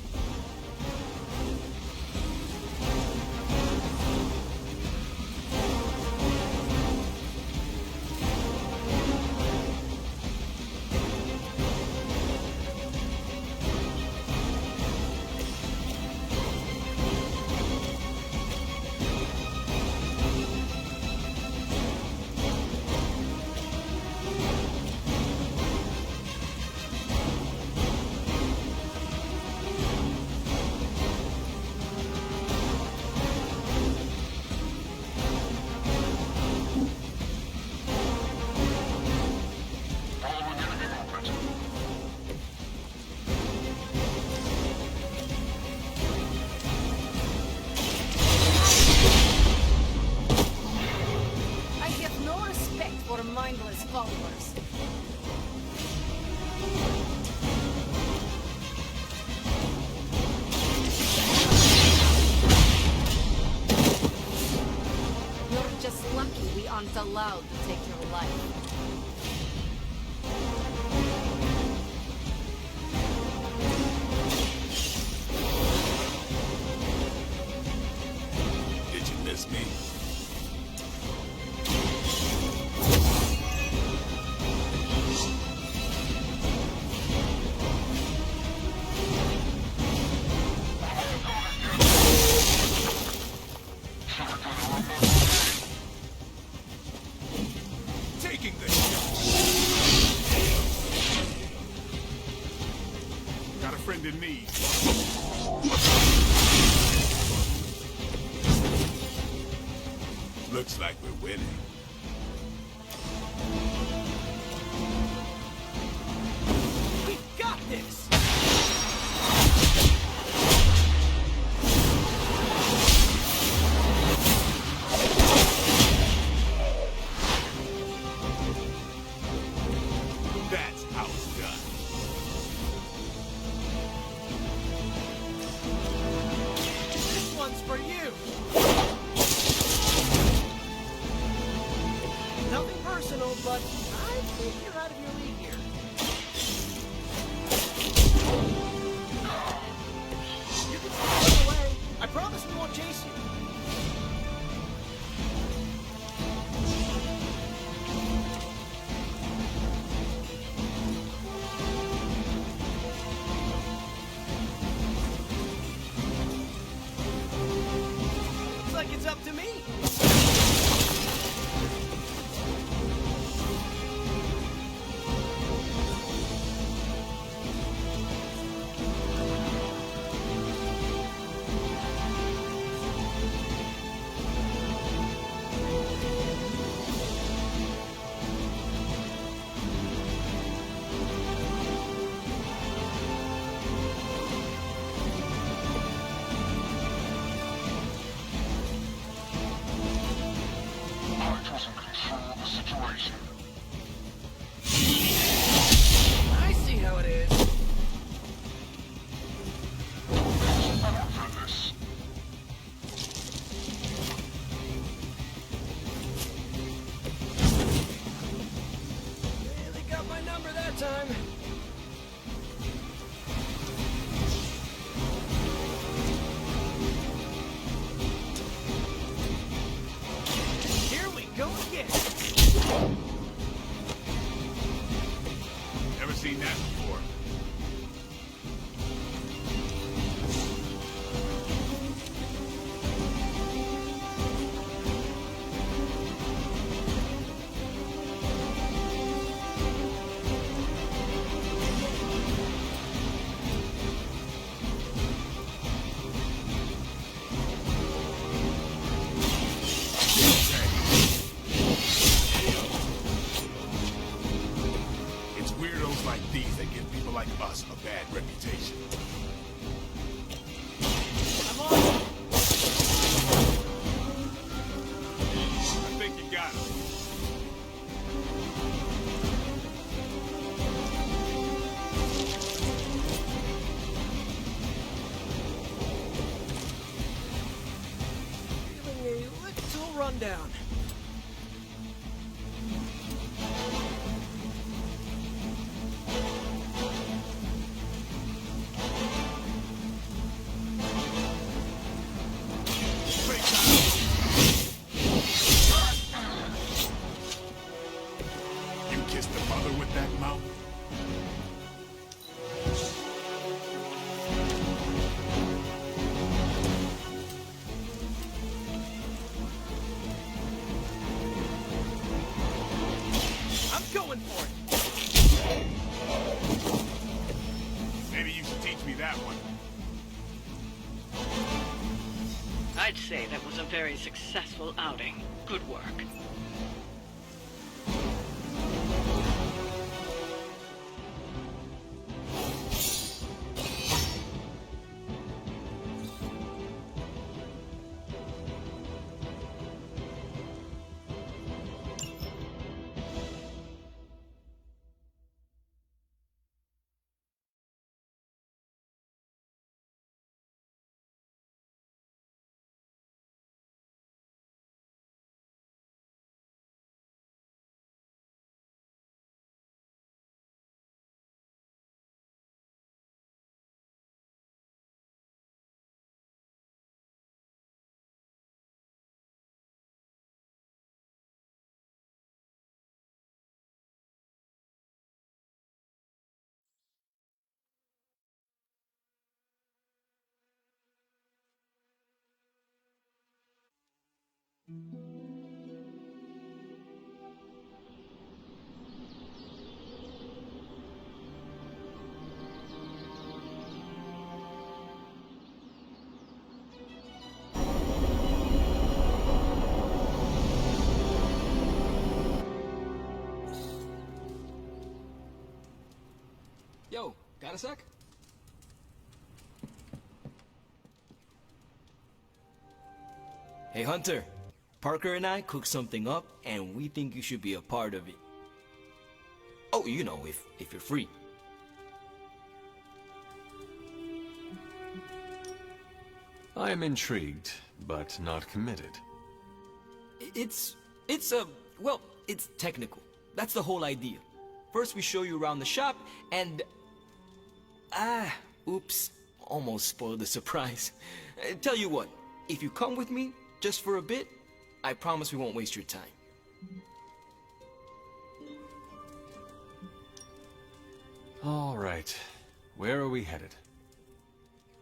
mindless followers. You're just lucky we aren't allowed to take your life. Did you miss me? Taking the shot. Got a friend in need. Looks like we're winning. We got this! That's how it's done. This one's for you! Nothing personal, but I think you're out of your league here. You can stay away. I promise we won't chase you. Looks like it's up to me. time. Here we go again. Never seen that before. It's weirdos like these that give people like us a bad reputation. I'm on. I think you got him. Feeling a little rundown. You kissed the mother with that mouth? I'm going for it. Maybe you should teach me that one. I'd say that was a very successful outing. Good work. Yo, got a sec? Hey Hunter, Parker and I cooked something up and we think you should be a part of it. Oh, you know, if you're free. I am intrigued, but not committed. It's well, it's technical. That's the whole idea. First we show you around the shop and... oops, almost spoiled the surprise. Tell you what, if you come with me, just for a bit, I promise we won't waste your time. All right. Where are we headed?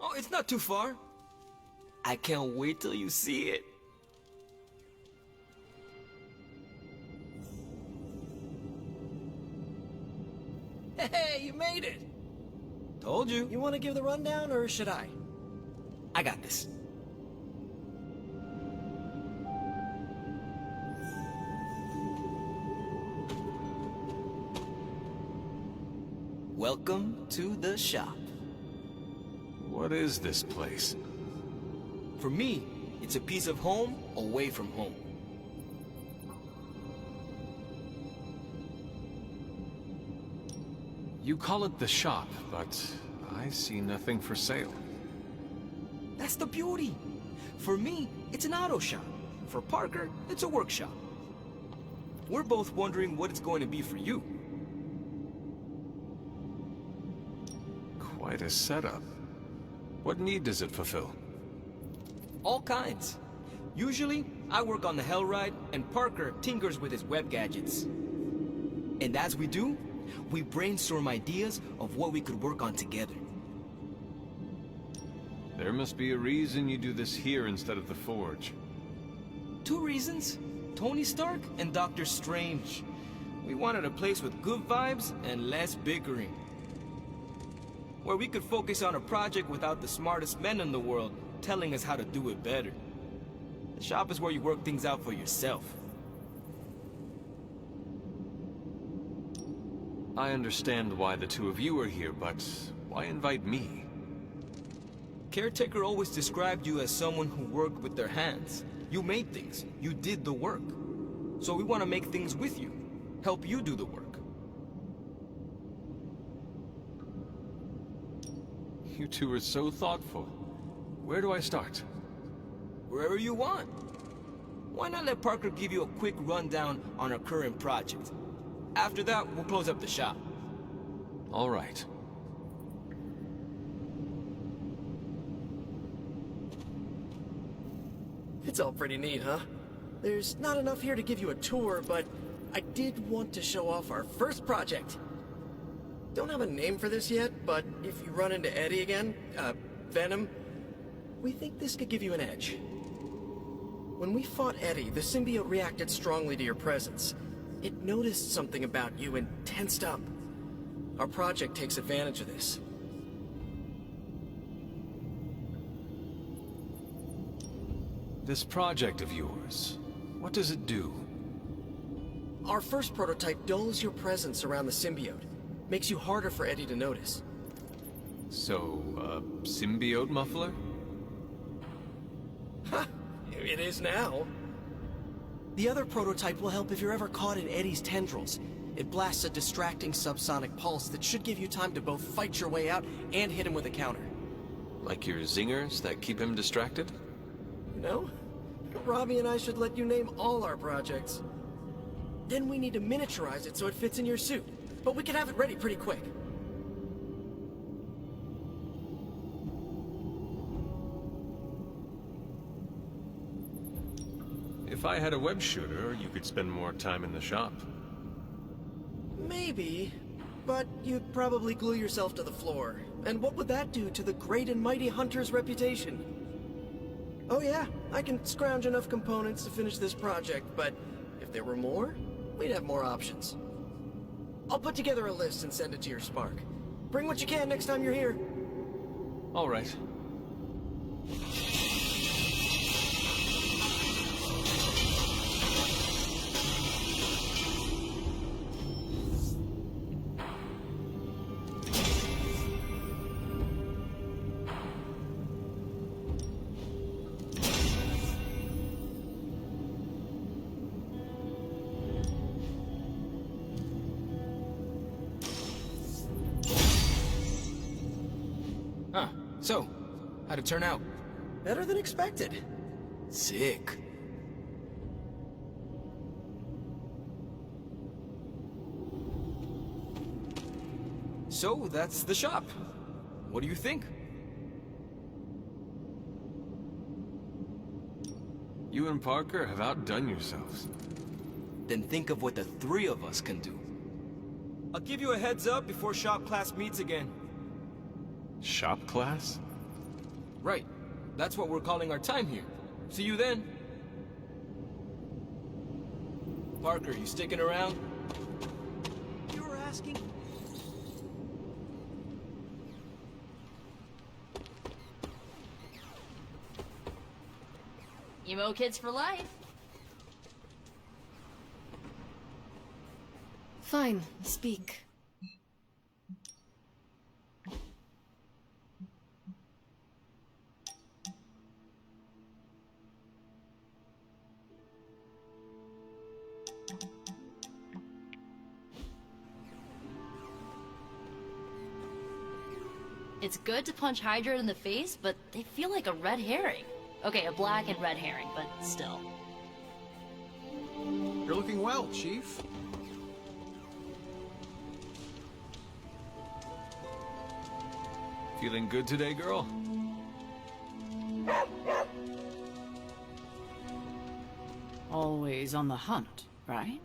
Oh, it's not too far. I can't wait till you see it. Hey, you made it. Told you. You want to give the rundown, or should I? I got this. Welcome to the shop. What is this place? For me, it's a piece of home away from home. You call it the shop, but I see nothing for sale. That's the beauty. For me, it's an auto shop. For Parker, it's a workshop. We're both wondering what it's going to be for you. Quite a setup. What need does it fulfill? All kinds. Usually, I work on the Hellride, and Parker tinkers with his web gadgets. And as we do, we brainstorm ideas of what we could work on together. There must be a reason you do this here instead of the Forge. 2 reasons. Tony Stark and Doctor Strange. We wanted a place with good vibes and less bickering. Where we could focus on a project without the smartest men in the world telling us how to do it better. The shop is where you work things out for yourself. I understand why the 2 of you are here, but why invite me? Caretaker always described you as someone who worked with their hands. You made things. You did the work. So we want to make things with you. Help you do the work. You 2 are so thoughtful. Where do I start? Wherever you want. Why not let Parker give you a quick rundown on our current project? After that, we'll close up the shop. All right. It's all pretty neat, huh? There's not enough here to give you a tour, but I did want to show off our first project. Don't have a name for this yet, but if you run into Eddie again, Venom, we think this could give you an edge. When we fought Eddie, the symbiote reacted strongly to your presence. It noticed something about you and tensed up. Our project takes advantage of this. This project of yours, what does it do? Our first prototype dulls your presence around the symbiote. Makes you harder for Eddie to notice. So, symbiote muffler? Ha! It is now. The other prototype will help if you're ever caught in Eddie's tendrils. It blasts a distracting subsonic pulse that should give you time to both fight your way out and hit him with a counter. Like your zingers that keep him distracted? No? Robbie and I should let you name all our projects. Then we need to miniaturize it so it fits in your suit. But we can have it ready pretty quick. If I had a web shooter, you could spend more time in the shop. Maybe, but you'd probably glue yourself to the floor. And what would that do to the great and mighty Hunter's reputation? Oh yeah, I can scrounge enough components to finish this project, but if there were more, we'd have more options. I'll put together a list and send it to your Spark. Bring what you can next time you're here. All right. So, how'd it turn out? Better than expected. Sick. So, that's the shop. What do you think? You and Parker have outdone yourselves. Then think of what the 3 of us can do. I'll give you a heads up before shop class meets again. Shop class? Right. That's what we're calling our time here. See you then. Parker, you sticking around? You were asking? Emo kids for life. Fine, speak. It's good to punch Hydra in the face, but they feel like a red herring. Okay, a black and red herring, but still. You're looking well, Chief. Feeling good today, girl? Always on the hunt, right?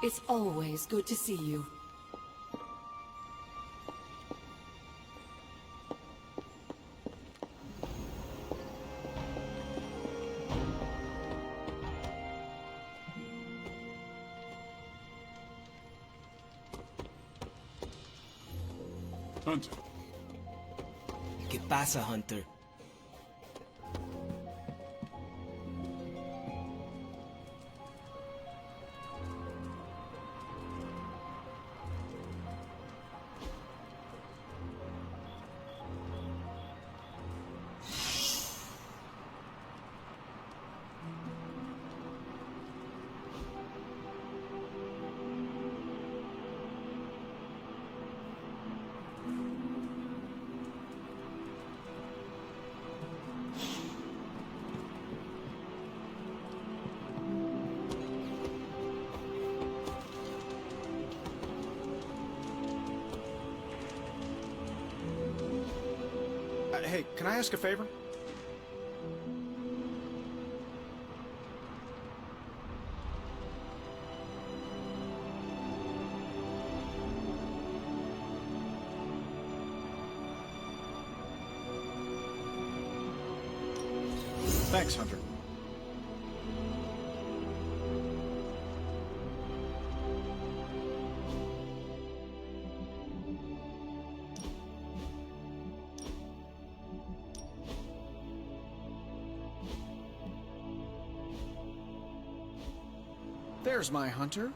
It's always good to see you. Hunter. ¿Qué pasa, Hunter? Hey, can I ask a favor? Thanks, Hunter. There's my Hunter.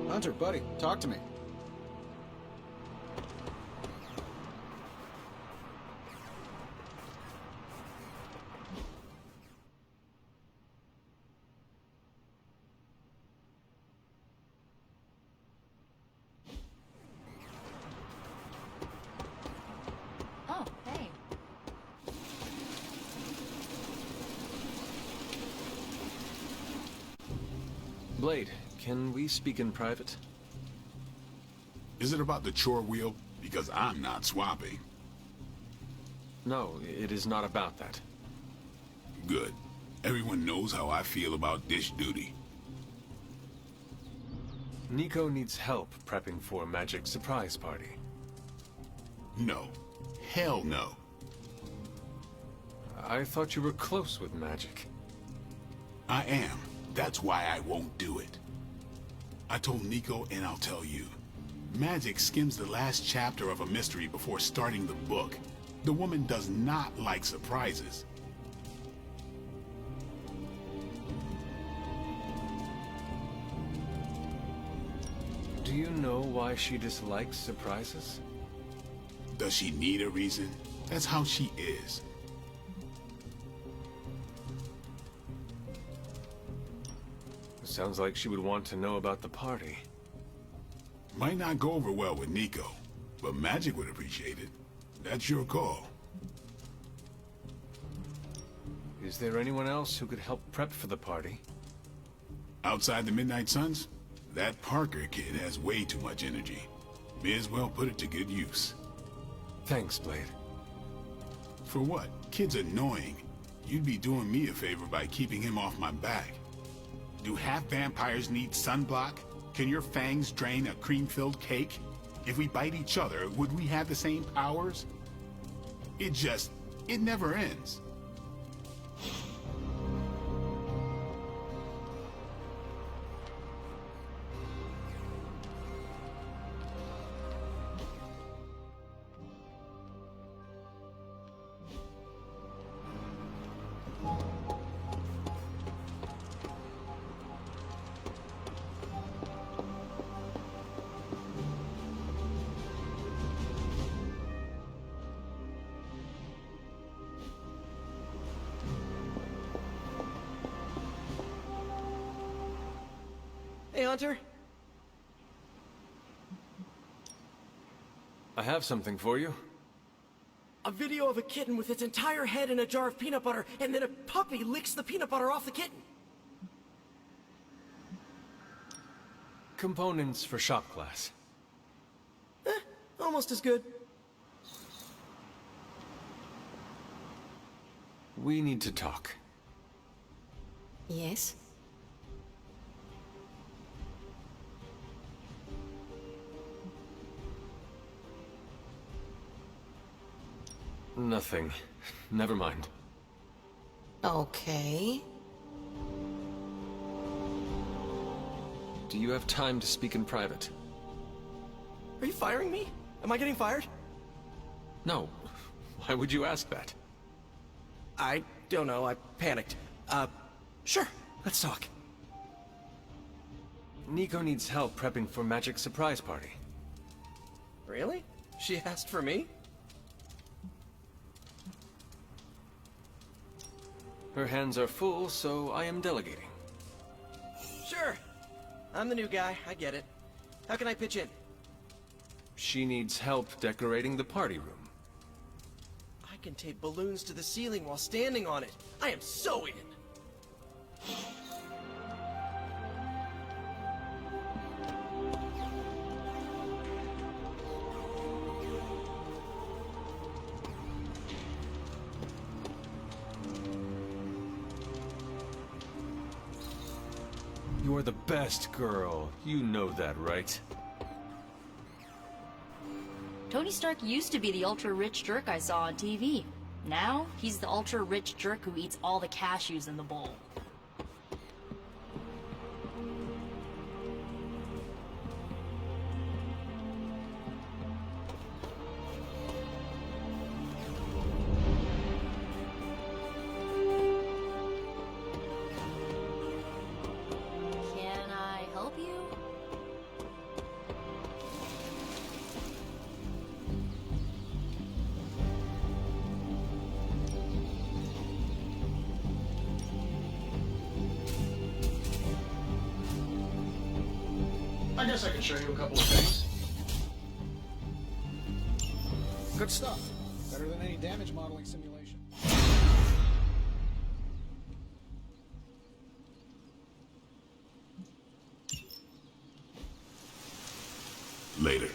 Hunter, buddy, talk to me. Oh, hey. Blade, can we speak in private? Is it about the chore wheel? Because I'm not swapping. No, it is not about that. Good. Everyone knows how I feel about dish duty. Nico needs help prepping for a magic surprise party. No. Hell no. I thought you were close with magic. I am. That's why I won't do it. I told Nico, and I'll tell you. Magic skims the last chapter of a mystery before starting the book. The woman does not like surprises. Do you know why she dislikes surprises? Does she need a reason? That's how she is. Sounds like she would want to know about the party. Might not go over well with Nico, but Magic would appreciate it. That's your call. Is there anyone else who could help prep for the party? Outside the Midnight Suns? That Parker kid has way too much energy. May as well put it to good use. Thanks, Blade. For what? Kid's annoying. You'd be doing me a favor by keeping him off my back. Do half vampires need sunblock? Can your fangs drain a cream-filled cake? If we bite each other, would we have the same powers? It never ends. Hey, Hunter. I have something for you. A video of a kitten with its entire head in a jar of peanut butter, and then a puppy licks the peanut butter off the kitten. Components for shop class. Almost as good. We need to talk. Yes? Nothing. Never mind. Okay. Do you have time to speak in private? Are you firing me? Am I getting fired? No. Why would you ask that? I don't know. I panicked. Sure. Let's talk. Nico needs help prepping for Magic's surprise party. Really? She asked for me? Her hands are full, so I am delegating. Sure. I'm the new guy. I get it. How can I pitch in? She needs help decorating the party room. I can tape balloons to the ceiling while standing on it. I am so in. You're the best girl. You know that, right? Tony Stark used to be the ultra-rich jerk I saw on TV. Now, he's the ultra-rich jerk who eats all the cashews in the bowl. Can I help you? I guess I can show you a couple of things. Good stuff. Better than any damage modeling simulation. Later.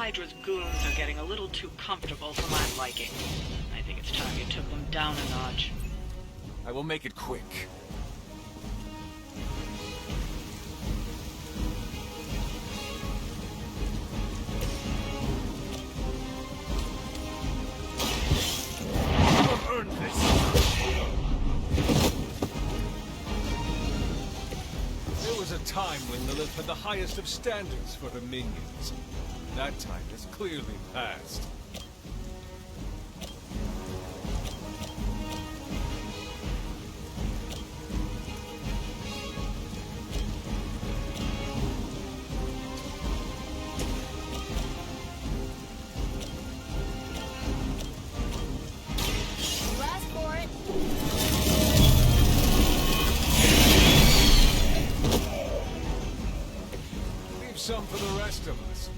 Hydra's goons are getting a little too comfortable for my liking. I think it's time you took them down a notch. I will make it quick. You have earned this. There was a time when Lilith had the highest of standards for her minions. That time has clearly passed. You asked for it. Leave some for the rest of us.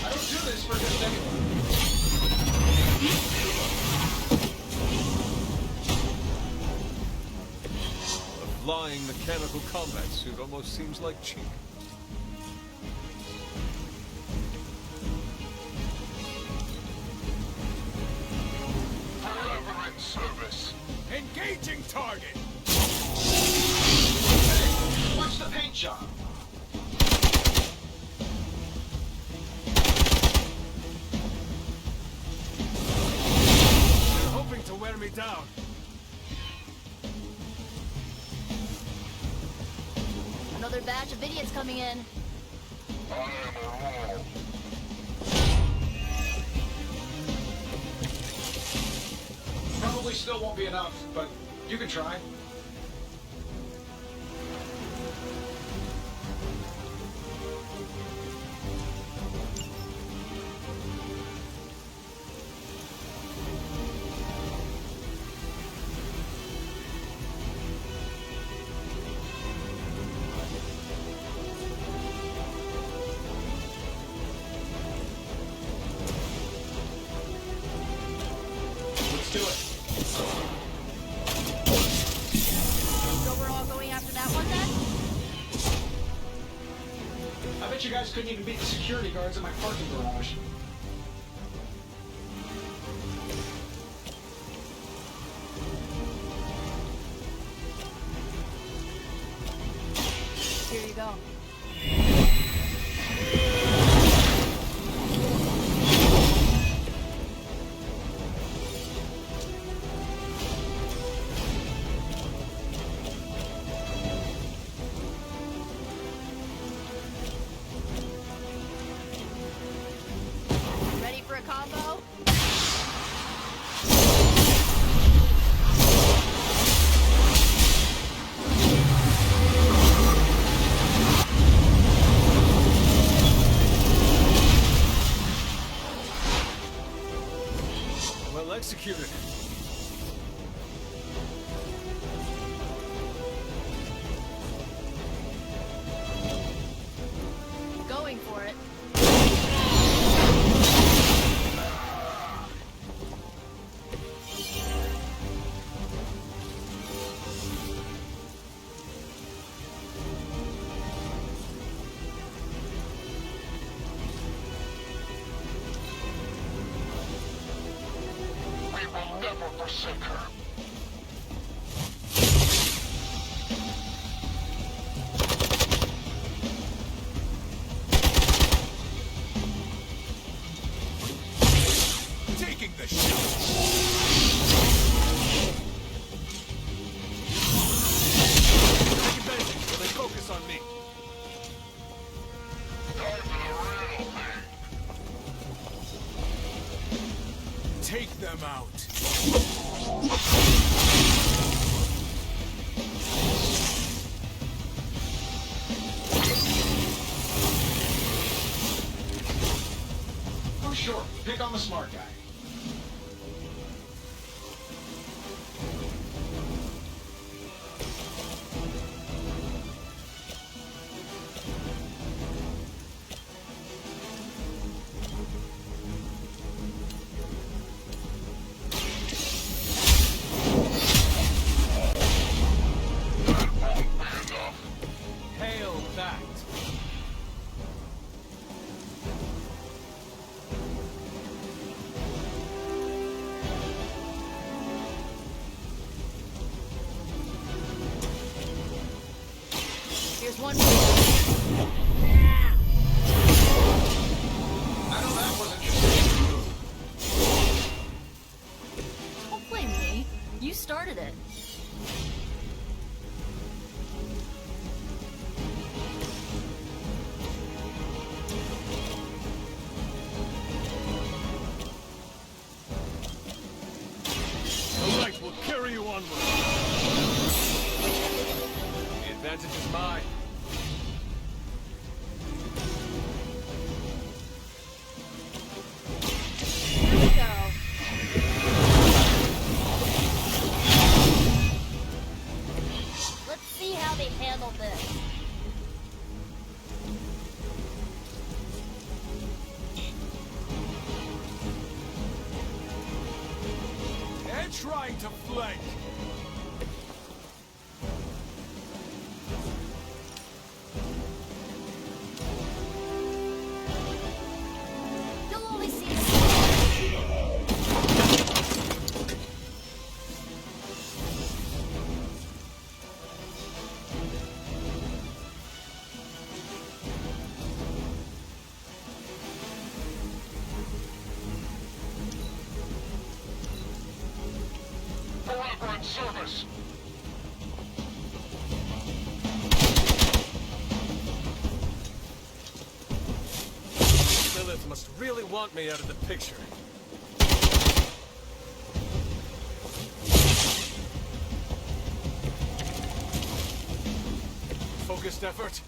I don't do this for just anyone. A flying mechanical combat suit almost seems like cheek. Forever in service. Engaging target! Hey, watch the paint job. They're hoping to wear me down. Another batch of idiots coming in. I am a rule. Probably still won't be enough, but you can try. Let's do it. So we're all going after that one then? I bet you guys couldn't even beat the security guards at my parking garage. Here you go. Ready for a combo? Well executed. Going for it. We will never forsake her. Taking the shot. Take advantage while they focus on me. Time for the real thing. Take them out. Oh, sure. Pick on the smart guy. one for you. I know that wasn't your Don't blame me. You started it. The light will carry you onward. The advantage is mine. Here we go. Let's see how they handle this. They're trying to flank. You'll only see Foreign service. Lilith must really want me out of the picture. Focused effort.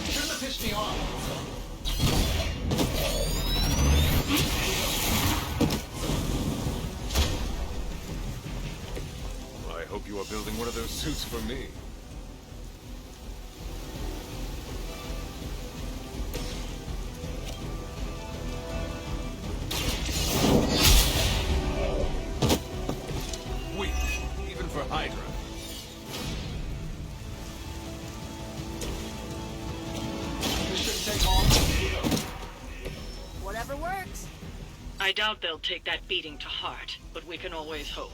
Shouldn't have pissed me off. I hope you are building one of those suits for me. Weak, even for Hydra. This shouldn't take long. whatever works. I doubt they'll take that beating to heart, but we can always hope.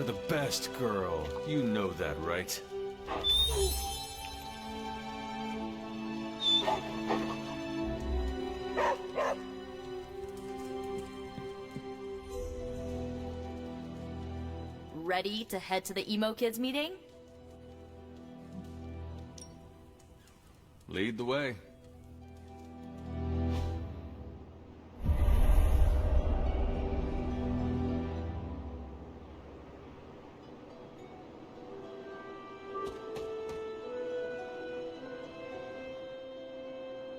the best, girl. You know that, right? Ready to head to the emo kids meeting? Lead the way.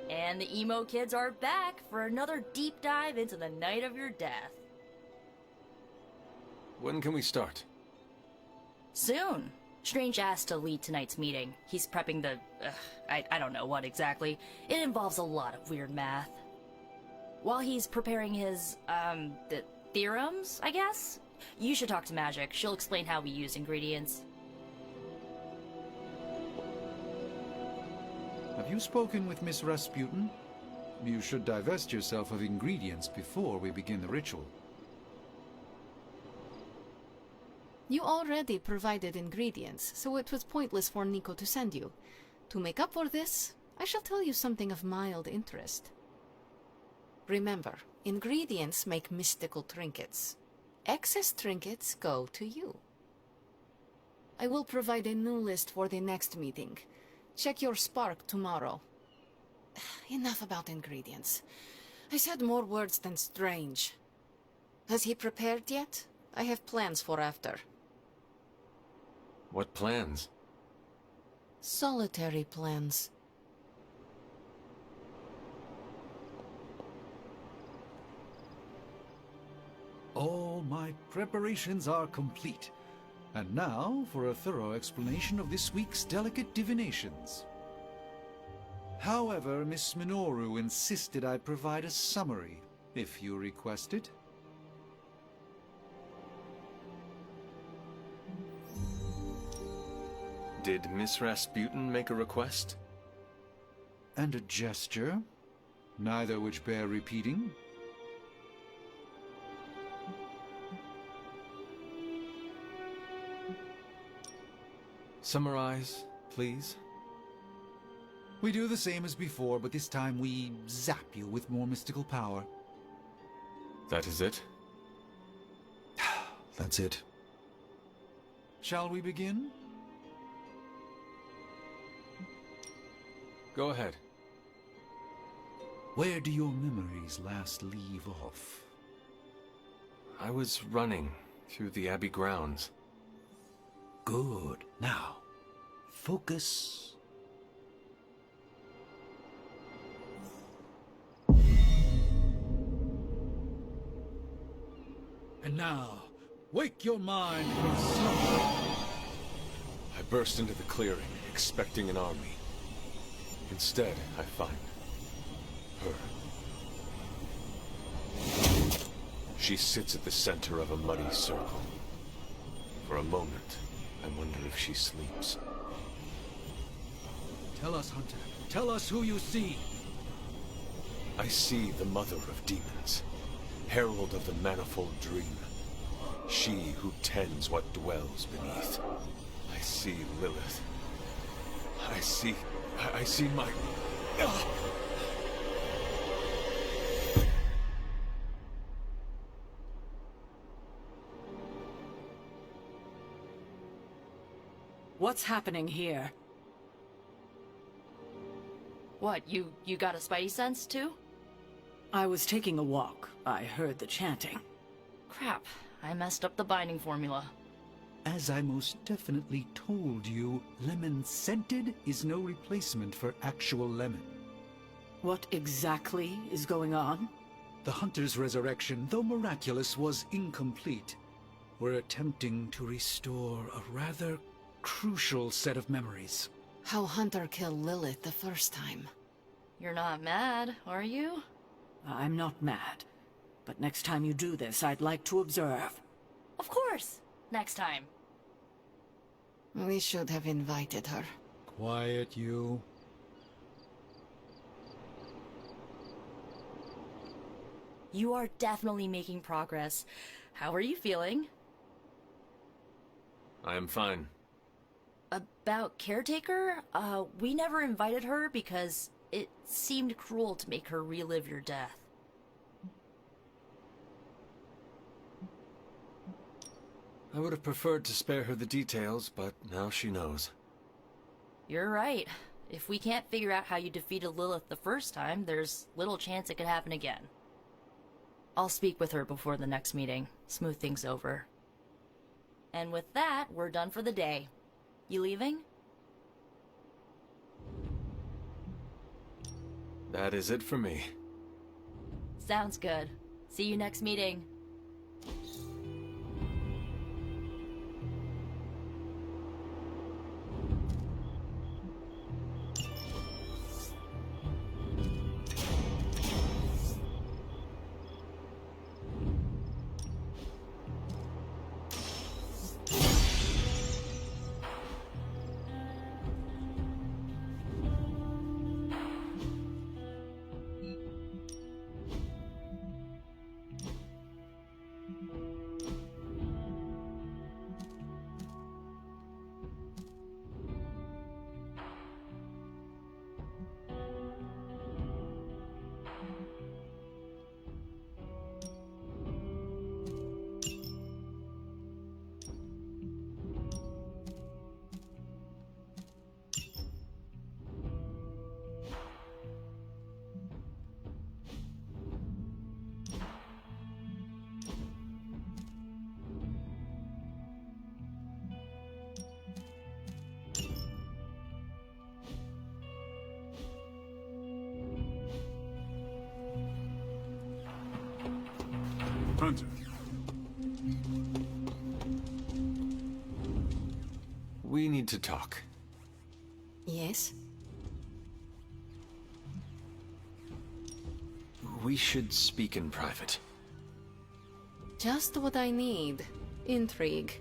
And the emo kids are back for another deep dive into the night of your death. When can we start? Soon. Strange asked to lead tonight's meeting. He's prepping the... I don't know what exactly. It involves a lot of weird math. While he's preparing his, the theorems, I guess? You should talk to Magic. She'll explain how we use ingredients. Have you spoken with Miss Rasputin? You should divest yourself of ingredients before we begin the ritual. You already provided ingredients, so it was pointless for Nico to send you. To make up for this, I shall tell you something of mild interest. Remember, ingredients make mystical trinkets. Excess trinkets go to you. I will provide a new list for the next meeting. Check your spark tomorrow. Enough about ingredients. I said more words than strange. Has he prepared yet? I have plans for after. What plans? Solitary plans. All my preparations are complete. And now for a thorough explanation of this week's delicate divinations. However, Miss Minoru insisted I provide a summary, if you request it. Did Miss Rasputin make a request? And a gesture, neither which bear repeating. Summarize, please. We do the same as before, but this time we zap you with more mystical power. That is it? That's it. Shall we begin? Go ahead. Where do your memories last leave off? I was running through the Abbey grounds. Good. Now, focus. And now, wake your mind from slumber. I burst into the clearing, expecting an army. Instead, I find her. She sits at the center of a muddy circle. For a moment, I wonder if she sleeps. Tell us, Hunter. Tell us who you see. I see the mother of demons, herald of the manifold dream. She who tends what dwells beneath. I see Lilith. I see my... What's happening here? What, you got a spidey sense, too? I was taking a walk. I heard the chanting. Crap, I messed up the binding formula. As I most definitely told you, lemon-scented is no replacement for actual lemon. What exactly is going on? The Hunter's resurrection, though miraculous, was incomplete. We're attempting to restore a rather crucial set of memories. How Hunter killed Lilith the first time. You're not mad, are you? I'm not mad. But next time you do this, I'd like to observe. Of course! Next time. We should have invited her. Quiet, you. You are definitely making progress. How are you feeling? I am fine. About Caretaker? We never invited her because it seemed cruel to make her relive your death. I would have preferred to spare her the details, but now she knows. You're right. If we can't figure out how you defeated Lilith the first time, there's little chance it could happen again. I'll speak with her before the next meeting, smooth things over. And with that, we're done for the day. You leaving? That is it for me. Sounds good. See you next meeting. Hunter. We need to talk. Yes? We should speak in private. Just what I need. Intrigue.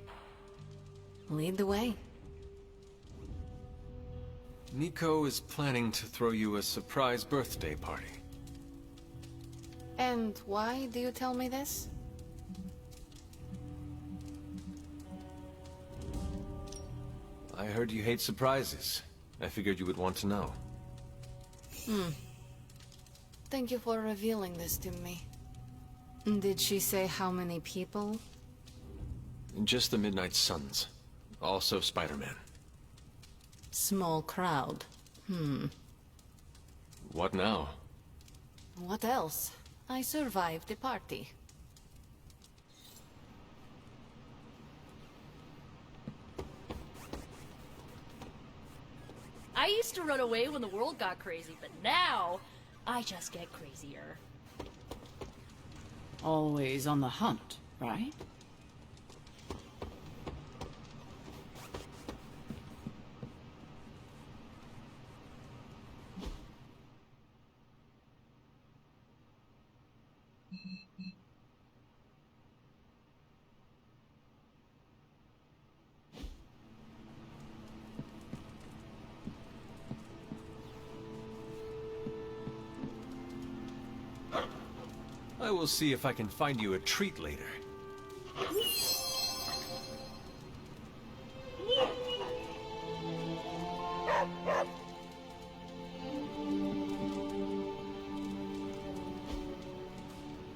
Lead the way. Nico is planning to throw you a surprise birthday party. And why do you tell me this? I heard you hate surprises. I figured you would want to know. Thank you for revealing this to me. Did she say how many people? Just the Midnight Suns. Also Spider-Man. Small crowd. What now? What else? I survived the party. I used to run away when the world got crazy, but now, I just get crazier. Always on the hunt, right? I will see if I can find you a treat later.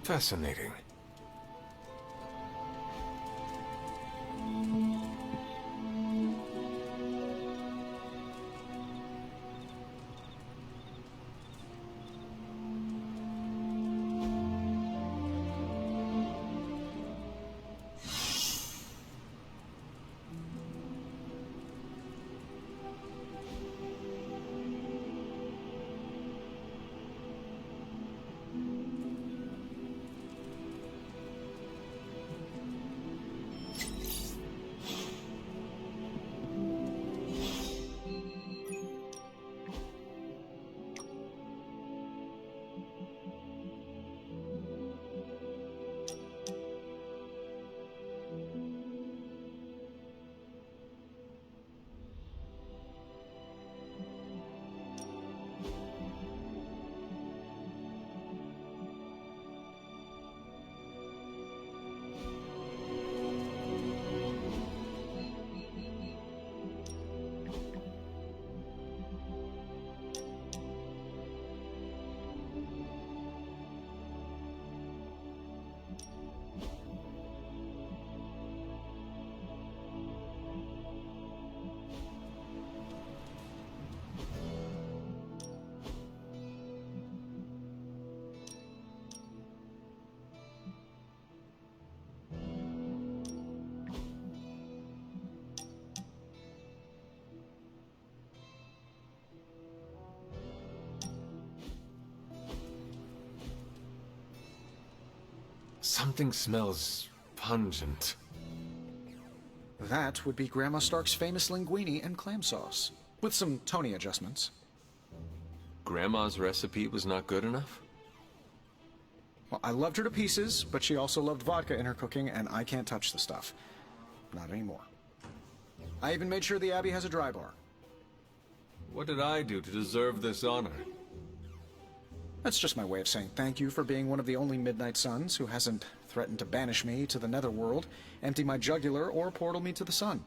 Fascinating. Something smells pungent. That would be Grandma Stark's famous linguine and clam sauce, with some Tony adjustments. Grandma's recipe was not good enough? Well, I loved her to pieces, but she also loved vodka in her cooking, and I can't touch the stuff. Not anymore. I even made sure the Abbey has a dry bar. What did I do to deserve this honor? That's just my way of saying thank you for being one of the only Midnight Suns who hasn't threatened to banish me to the Netherworld, empty my jugular, or portal me to the sun.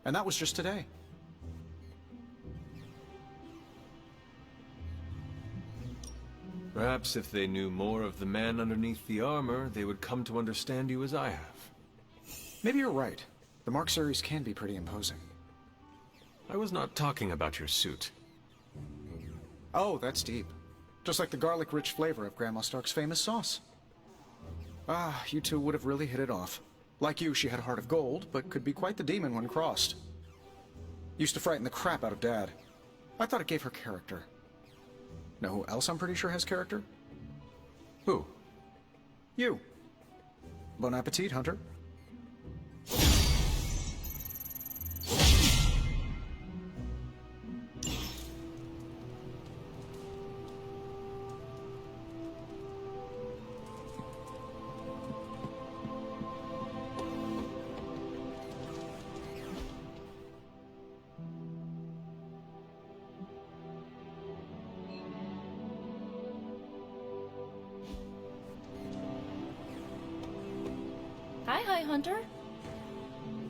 And that was just today. Perhaps if they knew more of the man underneath the armor, they would come to understand you as I have. Maybe you're right. The Mark series can be pretty imposing. I was not talking about your suit. Oh, that's deep. Just like the garlic-rich flavor of Grandma Stark's famous sauce. Ah, you two would have really hit it off. Like you, she had a heart of gold, but could be quite the demon when crossed. Used to frighten the crap out of Dad. I thought it gave her character. Know who else I'm pretty sure has character? Who? You. Bon appetit, Hunter. Hi, Hunter.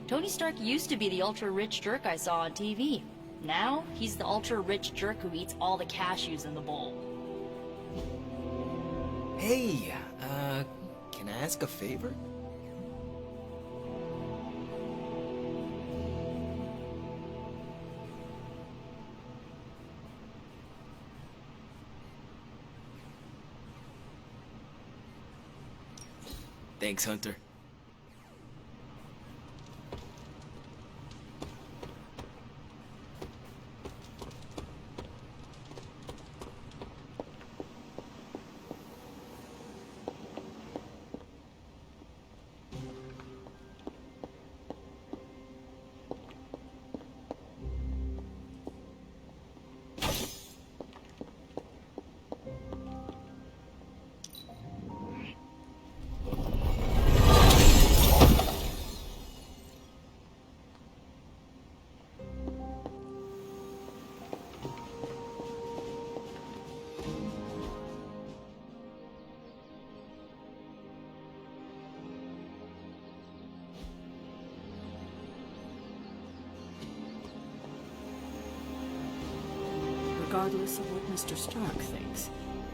Tony Stark used to be the ultra-rich jerk I saw on TV. Now, he's the ultra-rich jerk who eats all the cashews in the bowl. Hey, can I ask a favor? Thanks, Hunter. Regardless of what Mr. Stark thinks,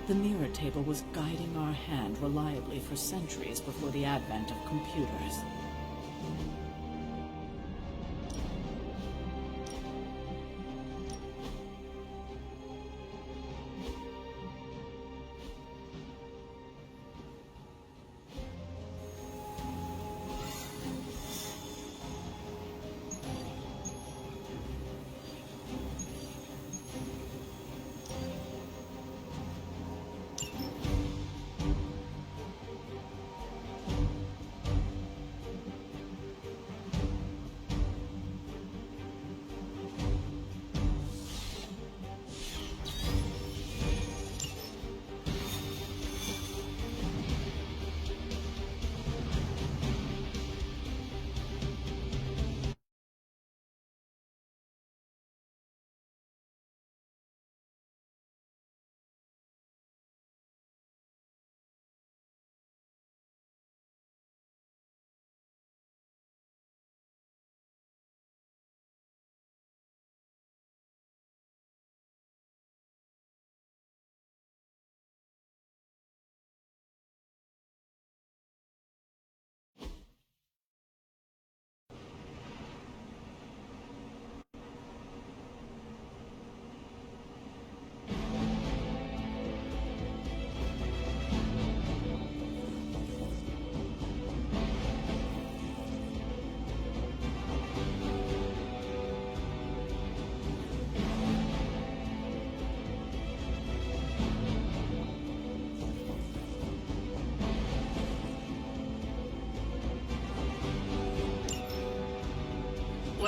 the mirror table was guiding our hand reliably for centuries before the advent of computers.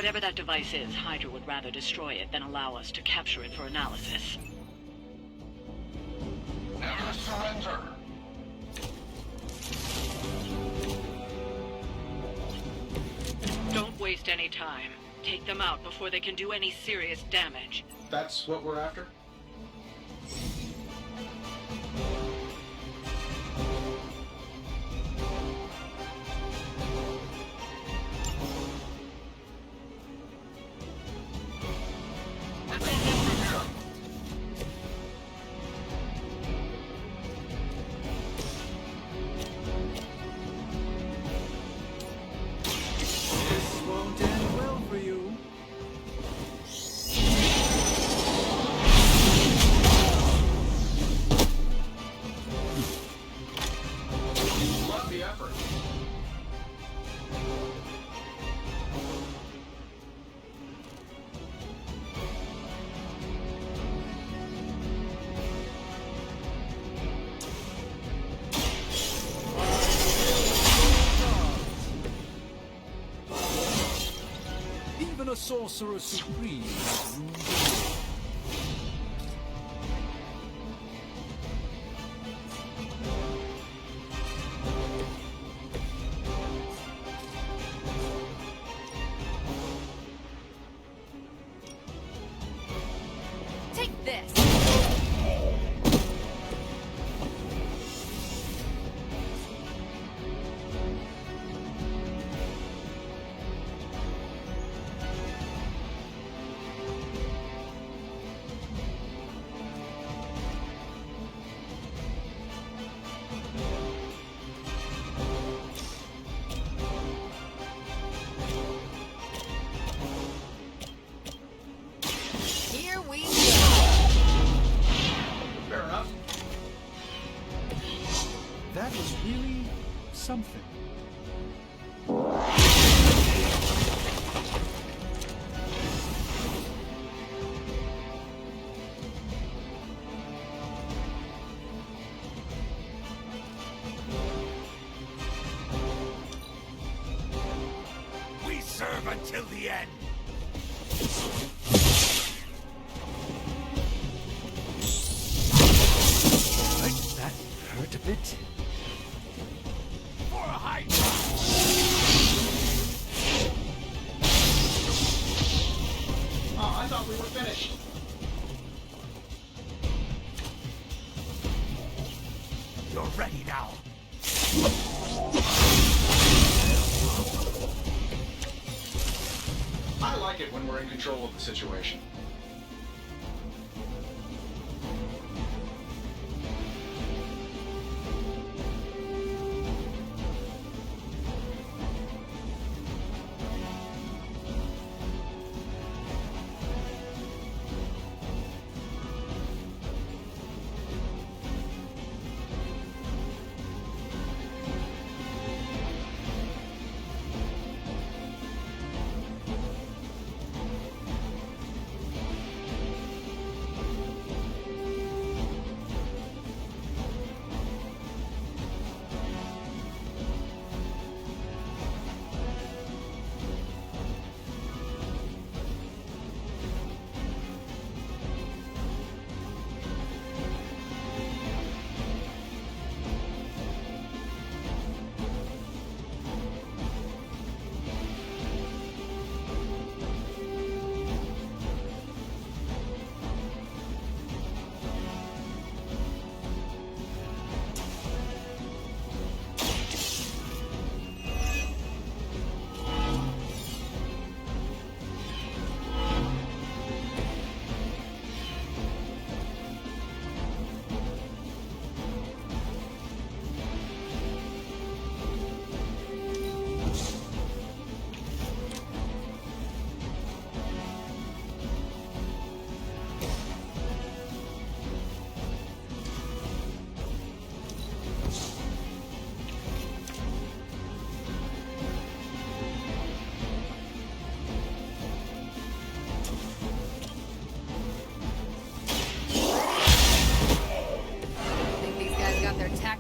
Whatever that device is, Hydra would rather destroy it than allow us to capture it for analysis. Never surrender. Don't waste any time. Take them out before they can do any serious damage. That's what we're after? This won't end well for you. Love the effort. Even a sorcerer supreme has room to Take this! Here we go! Fair enough. That was really something. We serve until the end. Right, that hurt a bit. For a Hydra. Oh, I thought we were finished. You're ready now. I like it when we're in control of the situation.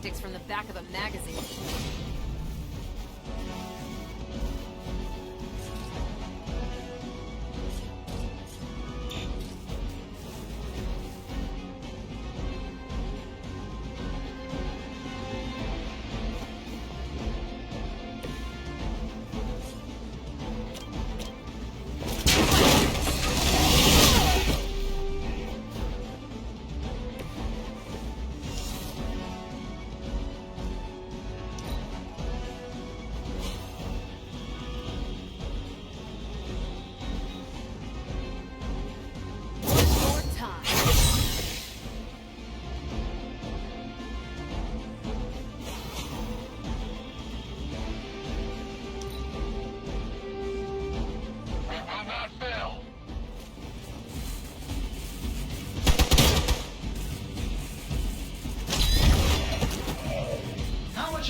tactics from the back of a magazine.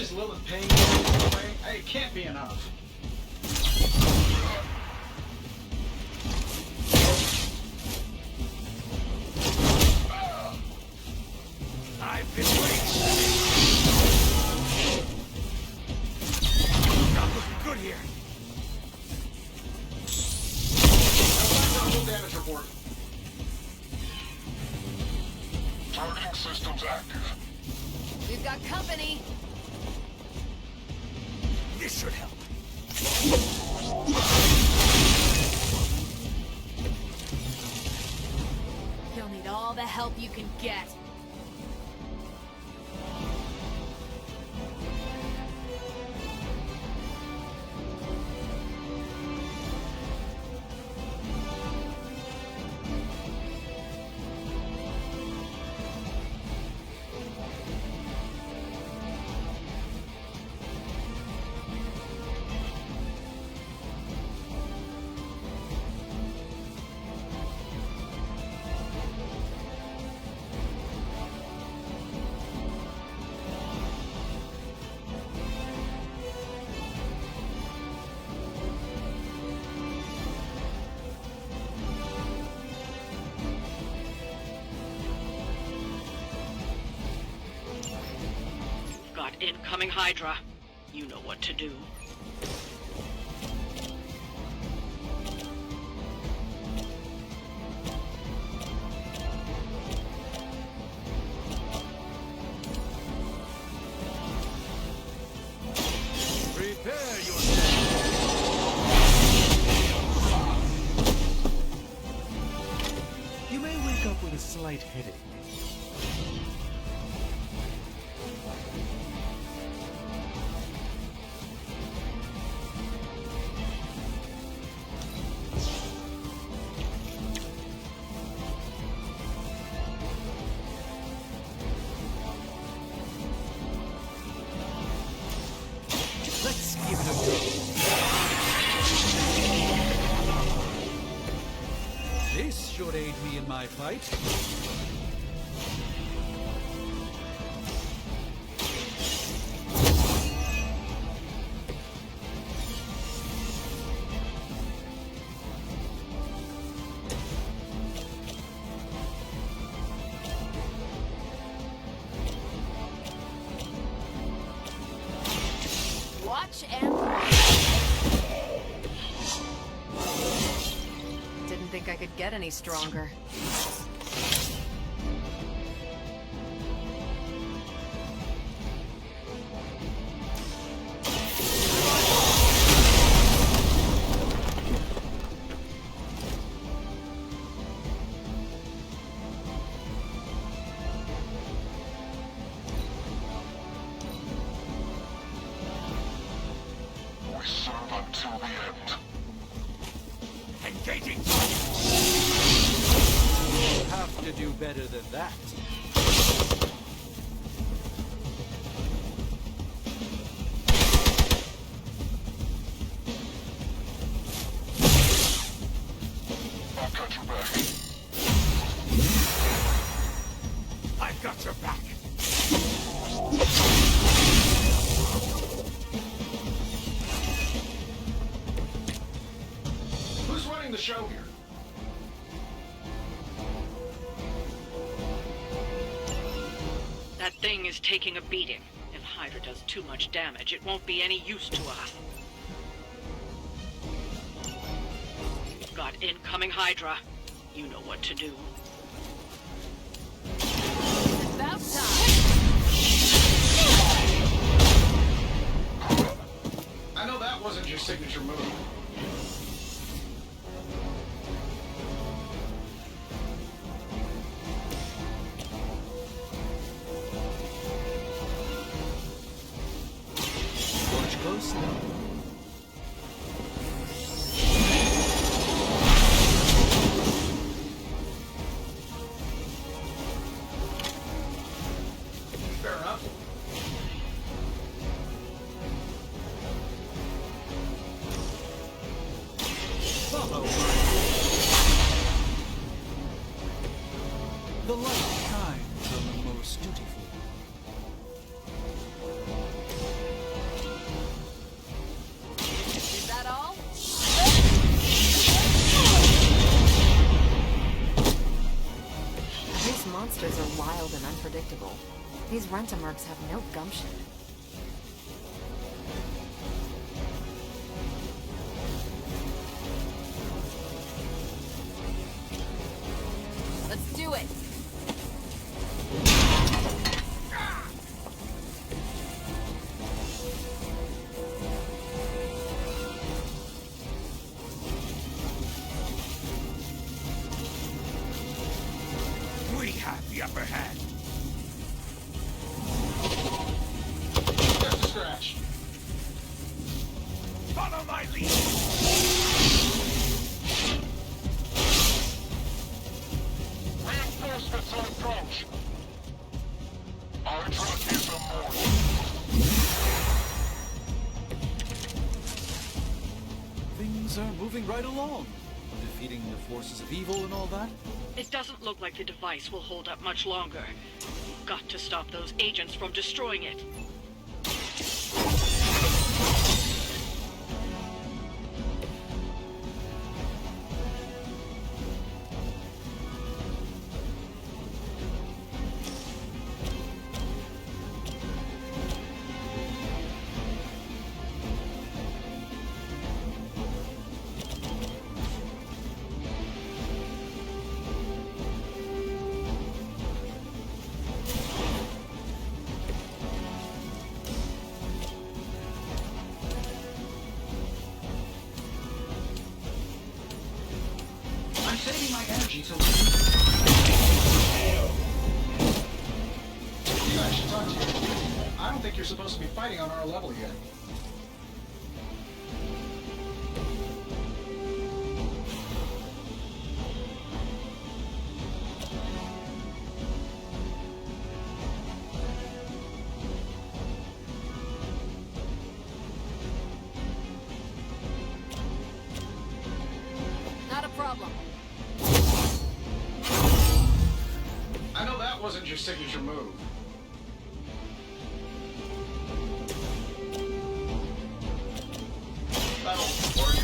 is Lilith paying you this way? Hey, it can't be enough. I've been waiting. Not looking good here. Full damage report. Targeting systems active. We've got company. This should help. You'll need all the help you can get. Got incoming Hydra. You know what to do. Prepare yourself. You may wake up with a slight headache. Let's give it a go. This should aid me in my fight. Watch and watch. Didn't think I could get any stronger. We serve until the end. Engaging! You'll have to do better than that. I've got your back. I've got your back. Who's running the show here? That thing is taking a beating. If Hydra does too much damage, it won't be any use to us. Got incoming Hydra. You know what to do. About time. I know that wasn't your signature move. Watch closely. Fair enough. Follow. The light shines on the most dutiful. monsters are wild and unpredictable. These Rent-A-Mercs have no gumption. Let's do it! We have the upper hand. Just a scratch. Follow my lead. Reinforcements on approach. Hydra is immortal. Things are moving right along. Defeating the forces of evil and all that. It doesn't look like the device will hold up much longer. We've got to stop those agents from destroying it. I'm saving my energy till... You guys should talk to your team. I don't think you're supposed to be fighting on our level yet. Not a problem. I know that wasn't your signature move. That'll work.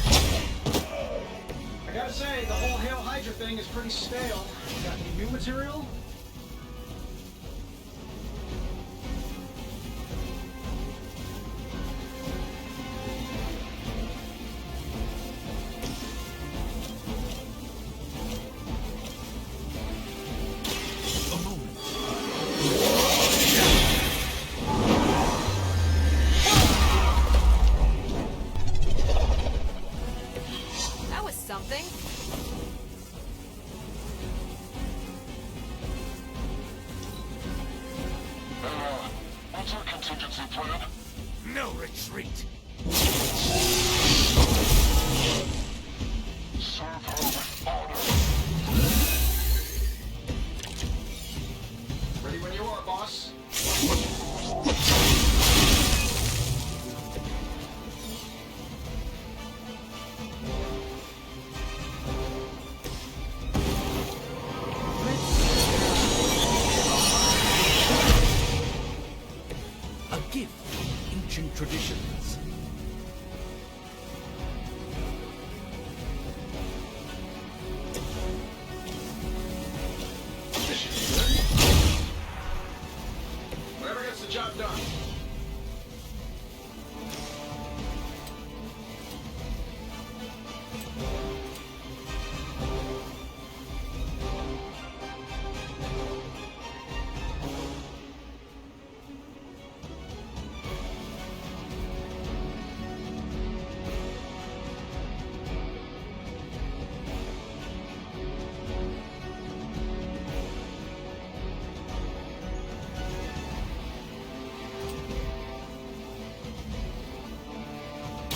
I gotta say, the whole Hail Hydra thing is pretty stale. Got any new material? That was something. What's our contingency plan? No retreat. Serve her with honor. Ready when you are, boss. A gift of ancient traditions. This should be good. Whatever gets the job done.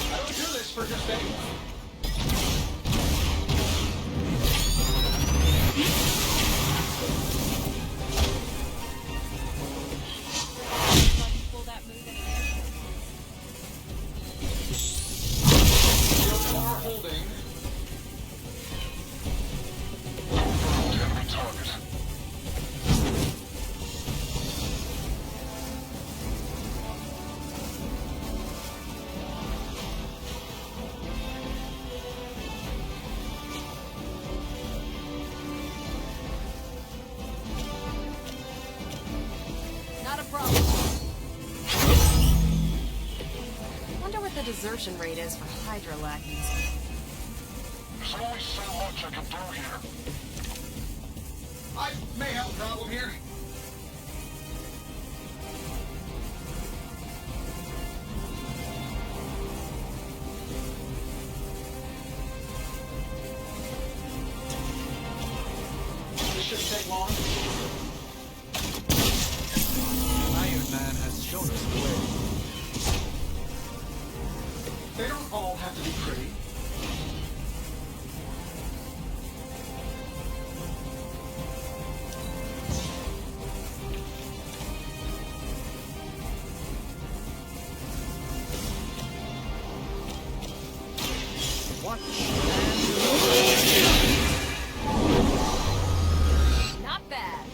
I don't do this for just anyone. Still are holding. Enemy target. desertion rate is for Hydra lackeys. There's only so much I can do here. I may have a problem here. This shouldn't take long. Iron Man has shown us the way. They don't all have to be pretty. Not bad.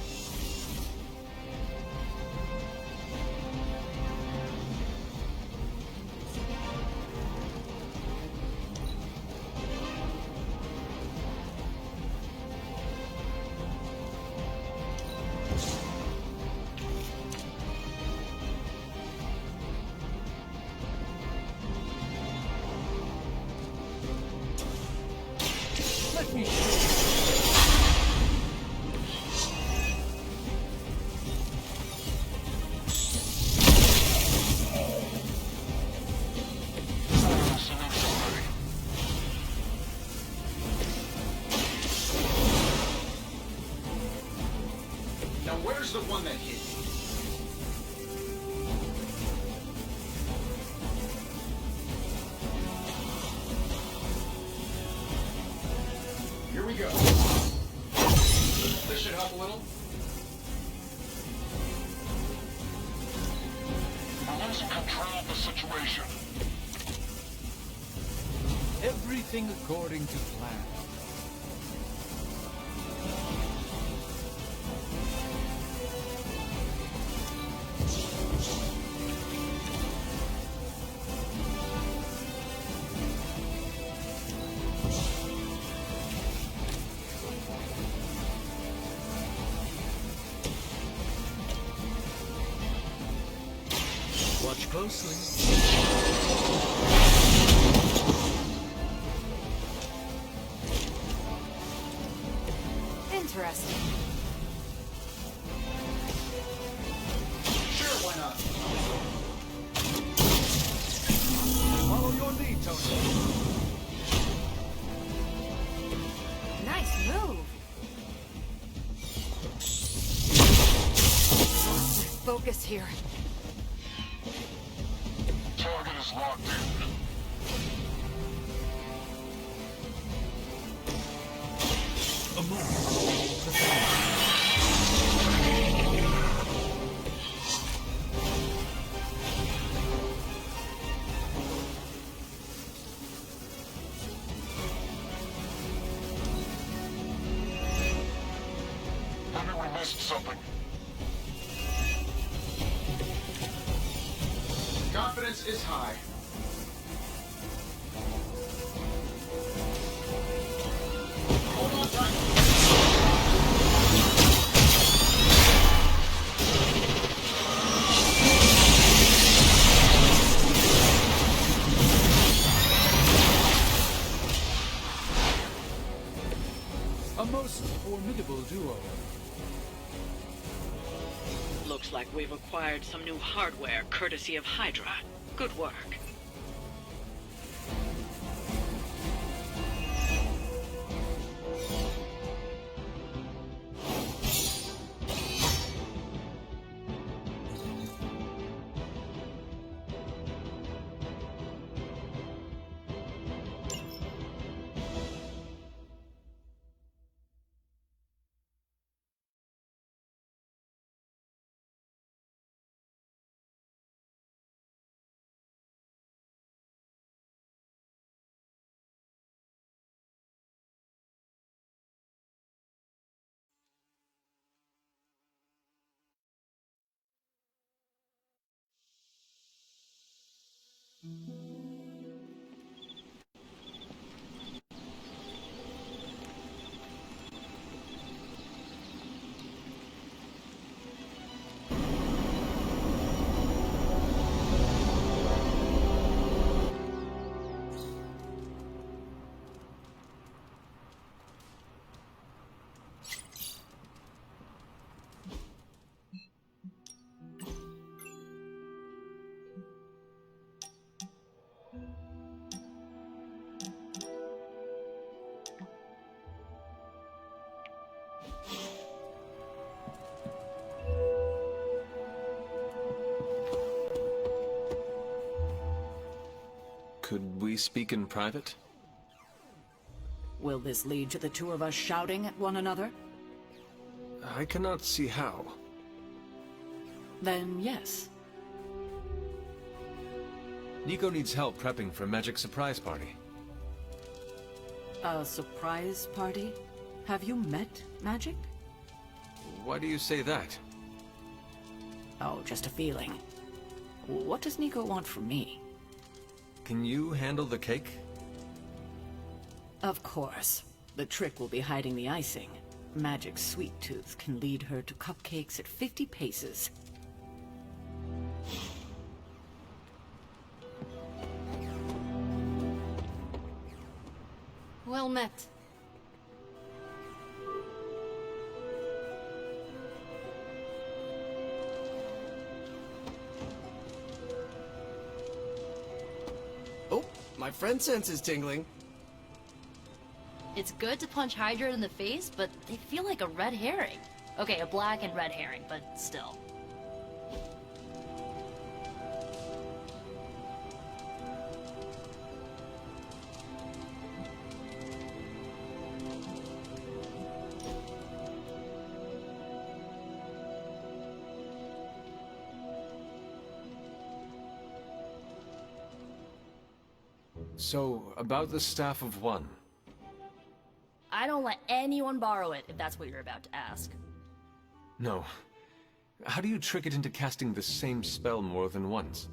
Let me show you. Now where's the one that hit? Here we go. This should help a little. We're losing control of the situation. Everything according to plan. Watch closely. Interesting. Sure, why not? Follow your lead, Tony. Nice move. Focus here. Target is locked in. A moment. Maybe we missed something. Confidence is high. Hold on tight. A most formidable duo. Looks like we've acquired some new hardware courtesy of Hydra. Good work. Could we speak in private? Will this lead to the two of us shouting at one another? I cannot see how. Then yes. Nico needs help prepping for Magic surprise party. A surprise party? Have you met Magic? Why do you say that? Oh, just a feeling. What does Nico want from me? Can you handle the cake? Of course. The trick will be hiding the icing. Magic's sweet tooth can lead her to cupcakes at 50 paces. Well met. Oh, my friend sense is tingling. It's good to punch Hydra in the face, but they feel like a red herring. Okay, a black and red herring, but still. So, about the Staff of One. I don't let anyone borrow it, if that's what you're about to ask. No. How do you trick it into casting the same spell more than once?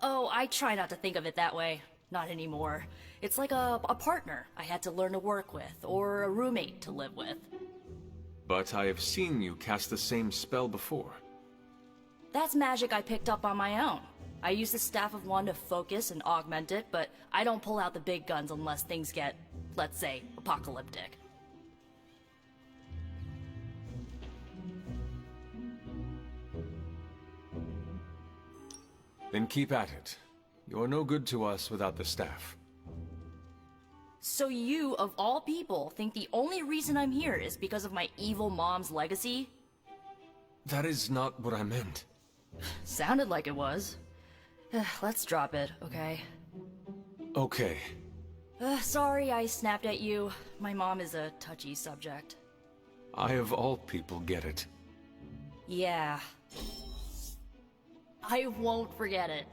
Oh, I try not to think of it that way. Not anymore. It's like a partner I had to learn to work with, or a roommate to live with. But I have seen you cast the same spell before. That's magic I picked up on my own. I use the Staff of One to focus and augment it, but I don't pull out the big guns unless things get, let's say, apocalyptic. Then keep at it. You're no good to us without the staff. So you, of all people, think the only reason I'm here is because of my evil mom's legacy? That is not what I meant. Sounded like it was. Let's drop it, okay? Okay. Sorry I snapped at you. My mom is a touchy subject. I of all people get it. Yeah. I won't forget it.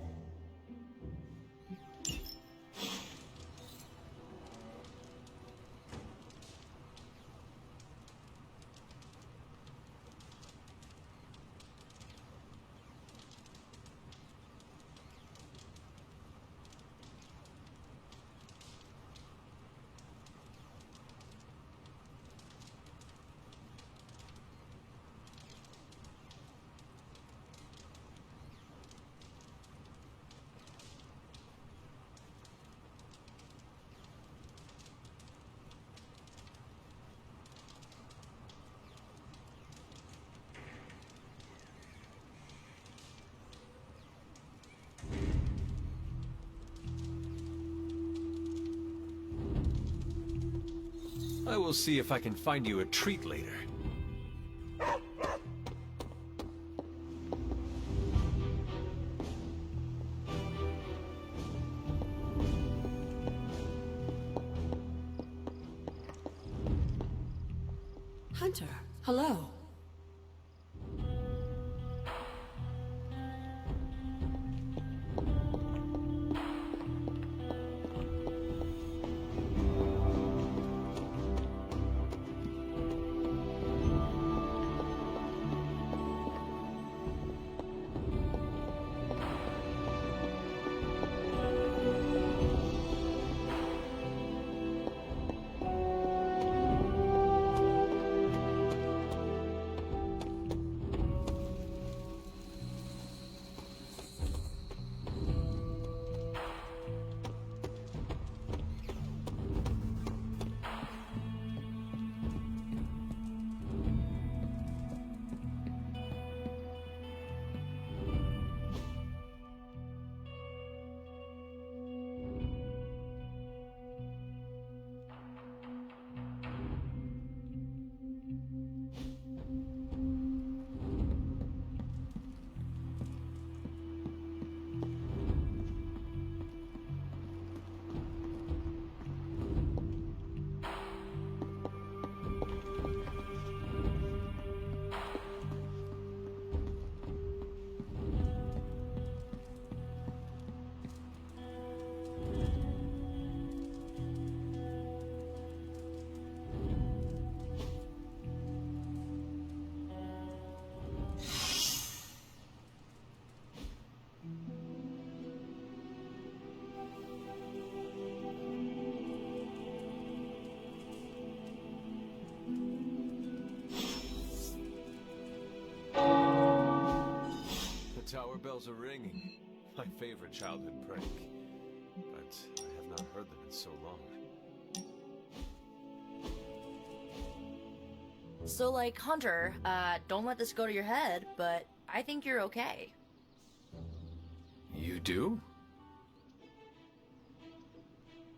I will see if I can find you a treat later. Hunter, hello. doorbells are ringing. My favorite childhood prank. But I have not heard them in so long. So, like, Hunter, don't let this go to your head, but I think you're okay. You do?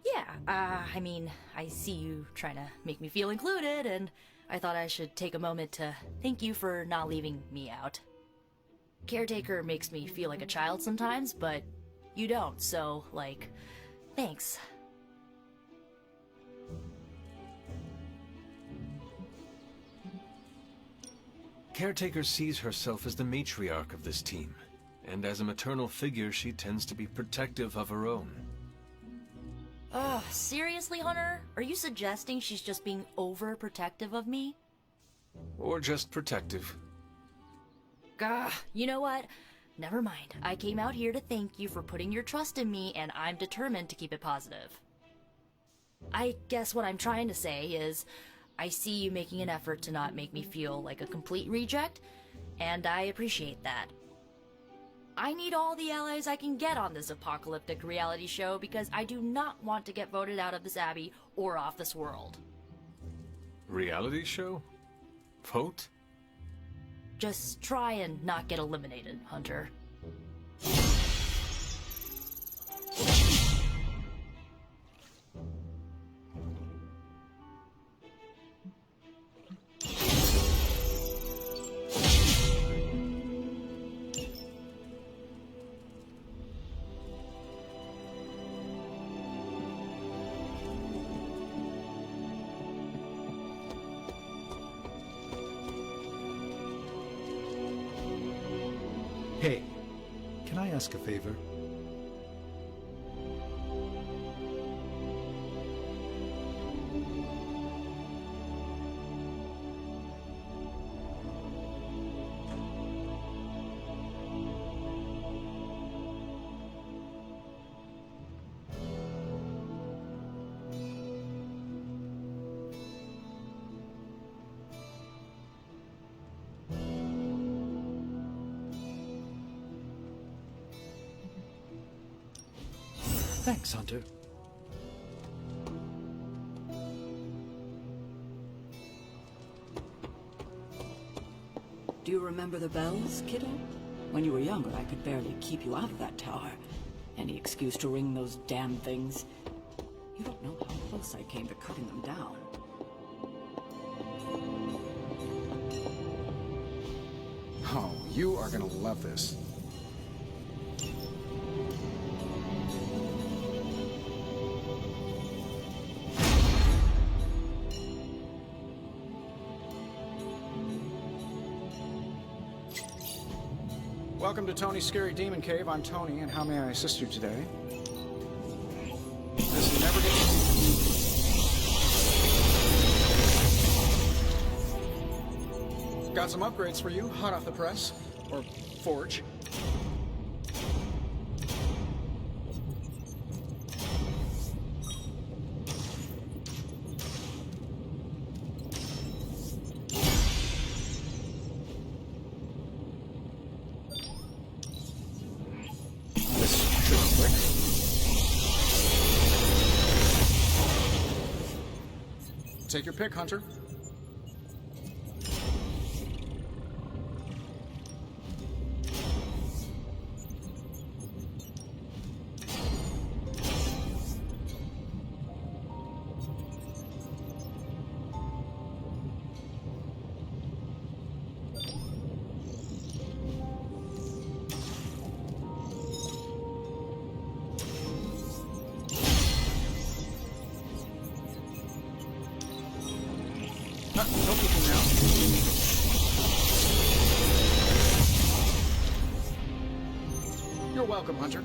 Yeah, I mean, I see you trying to make me feel included, and I thought I should take a moment to thank you for not leaving me out. Caretaker makes me feel like a child sometimes, but you don't, so, like, thanks. Caretaker sees herself as the matriarch of this team, and as a maternal figure, she tends to be protective of her own. Ugh, seriously, Hunter? Are you suggesting she's just being overprotective of me? Or just protective. Gah, you know what? Never mind. I came out here to thank you for putting your trust in me, and I'm determined to keep it positive. I guess what I'm trying to say is, I see you making an effort to not make me feel like a complete reject, and I appreciate that. I need all the allies I can get on this apocalyptic reality show because I do not want to get voted out of this abbey or off this world. Reality show? Vote? Just try and not get eliminated, Hunter. Hey, can I ask a favor? Thanks, Hunter. Do you remember the bells, kiddo? When you were younger, I could barely keep you out of that tower. Any excuse to ring those damn things. You don't know how close I came to cutting them down. Oh, you are gonna love this. Welcome to Tony's Scary Demon Cave. I'm Tony, and how may I assist you today? This never gets... Got some upgrades for you, hot off the press. Or forge. Take your pick, Hunter. Don't keep him now. You're welcome, Hunter.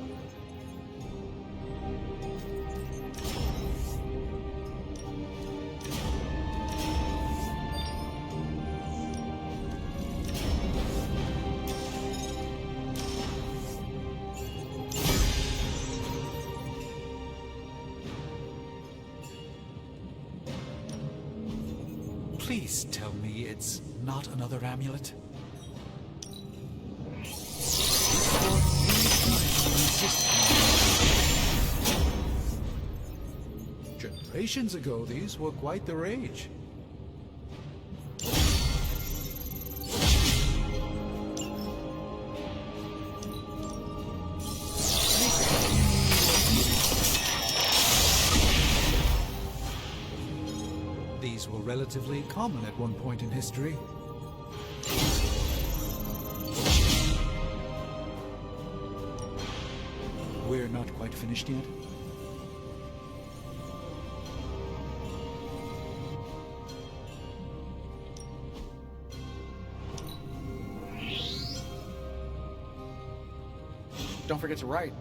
Please tell me it's not another amulet. This one Generations ago, these were quite the rage. These were relatively common at one point in history. We're not quite finished yet. Don't forget to write.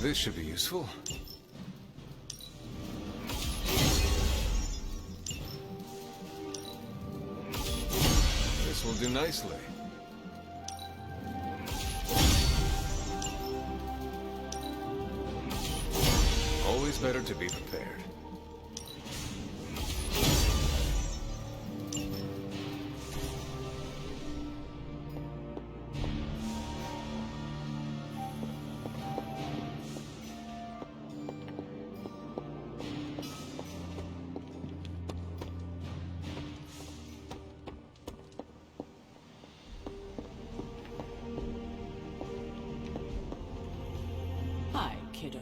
This should be useful. This will do nicely. Always better to be prepared. Hi, kiddo.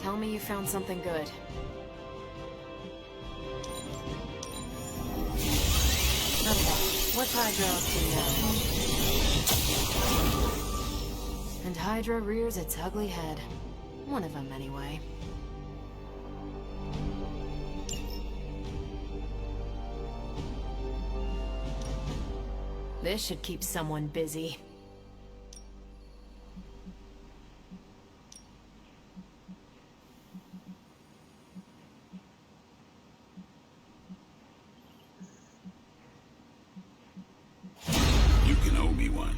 Tell me you found something good. Okay, what's Hydra up to now? And Hydra rears its ugly head. One of them, anyway. This should keep someone busy. You can owe me one.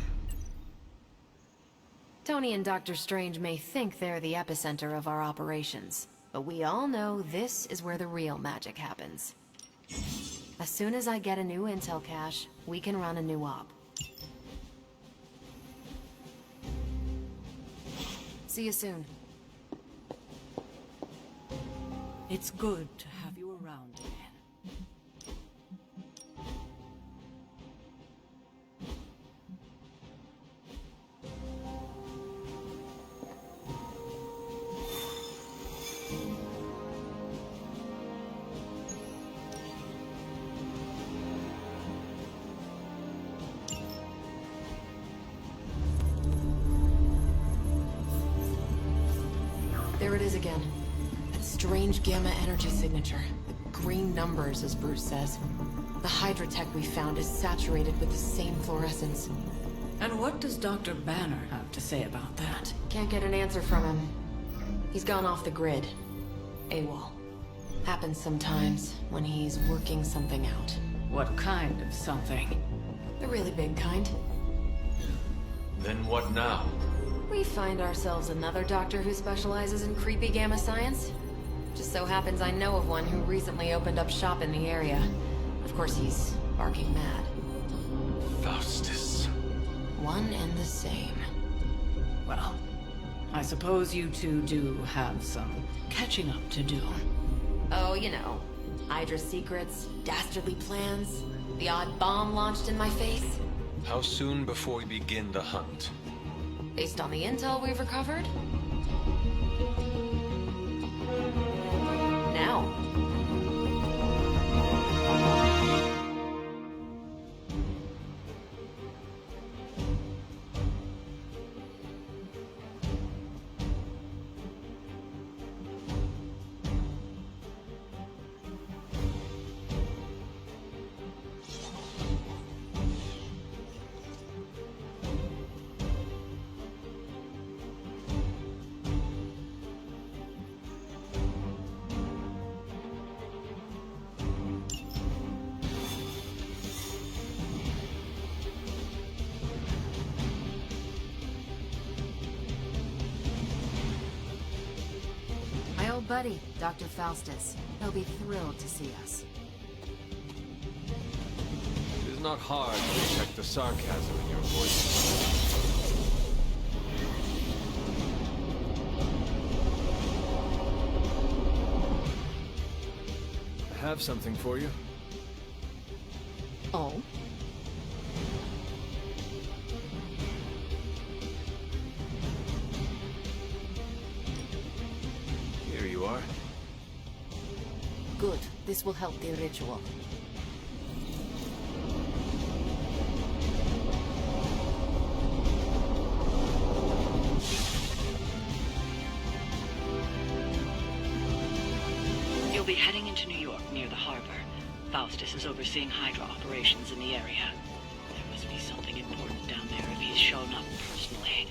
Tony and Dr. Strange may think they're the epicenter of our operations, but we all know this is where the real magic happens. As soon as I get a new intel cache, we can run a new op. See you soon. It's good to have you around again. There it is again. That strange gamma energy signature. The green numbers, as Bruce says. The Hydra tech we found is saturated with the same fluorescence. And what does Dr. Banner have to say about that? Can't get an answer from him. He's gone off the grid. AWOL. Happens sometimes when he's working something out. What kind of something? The really big kind. Then what now? We find ourselves another doctor who specializes in creepy gamma science. Just so happens I know of one who recently opened up shop in the area. Of course, he's barking mad. Faustus. One and the same. Well, I suppose you two do have some catching up to do. Oh, you know. Hydra secrets, dastardly plans, the odd bomb launched in my face. How soon before we begin the hunt? Based on the intel we've recovered? Now. Buddy, Dr. Faustus. They'll be thrilled to see us. It is not hard to detect the sarcasm in your voice. I have something for you. Oh? Here you are. Good. This will help the ritual. You'll be heading into New York near the harbor. Faustus is overseeing Hydra operations in the area. There must be something important down there if he's shown up personally.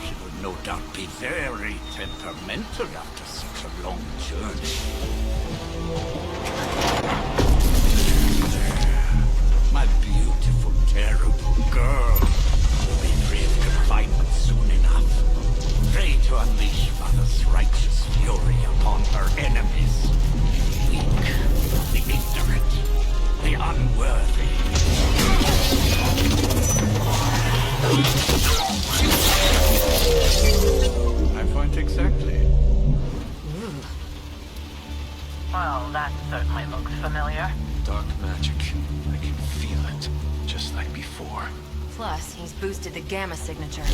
She would no doubt be very temperamental after such a long journey. There, my beautiful, terrible girl will be free of confinement soon enough. Ready to unleash Mother's righteous fury upon her enemies. The weak, the ignorant, the unworthy. I find exactly. Well, that certainly looks familiar. Dark magic. I can feel it, just like before. Plus, he's boosted the gamma signature.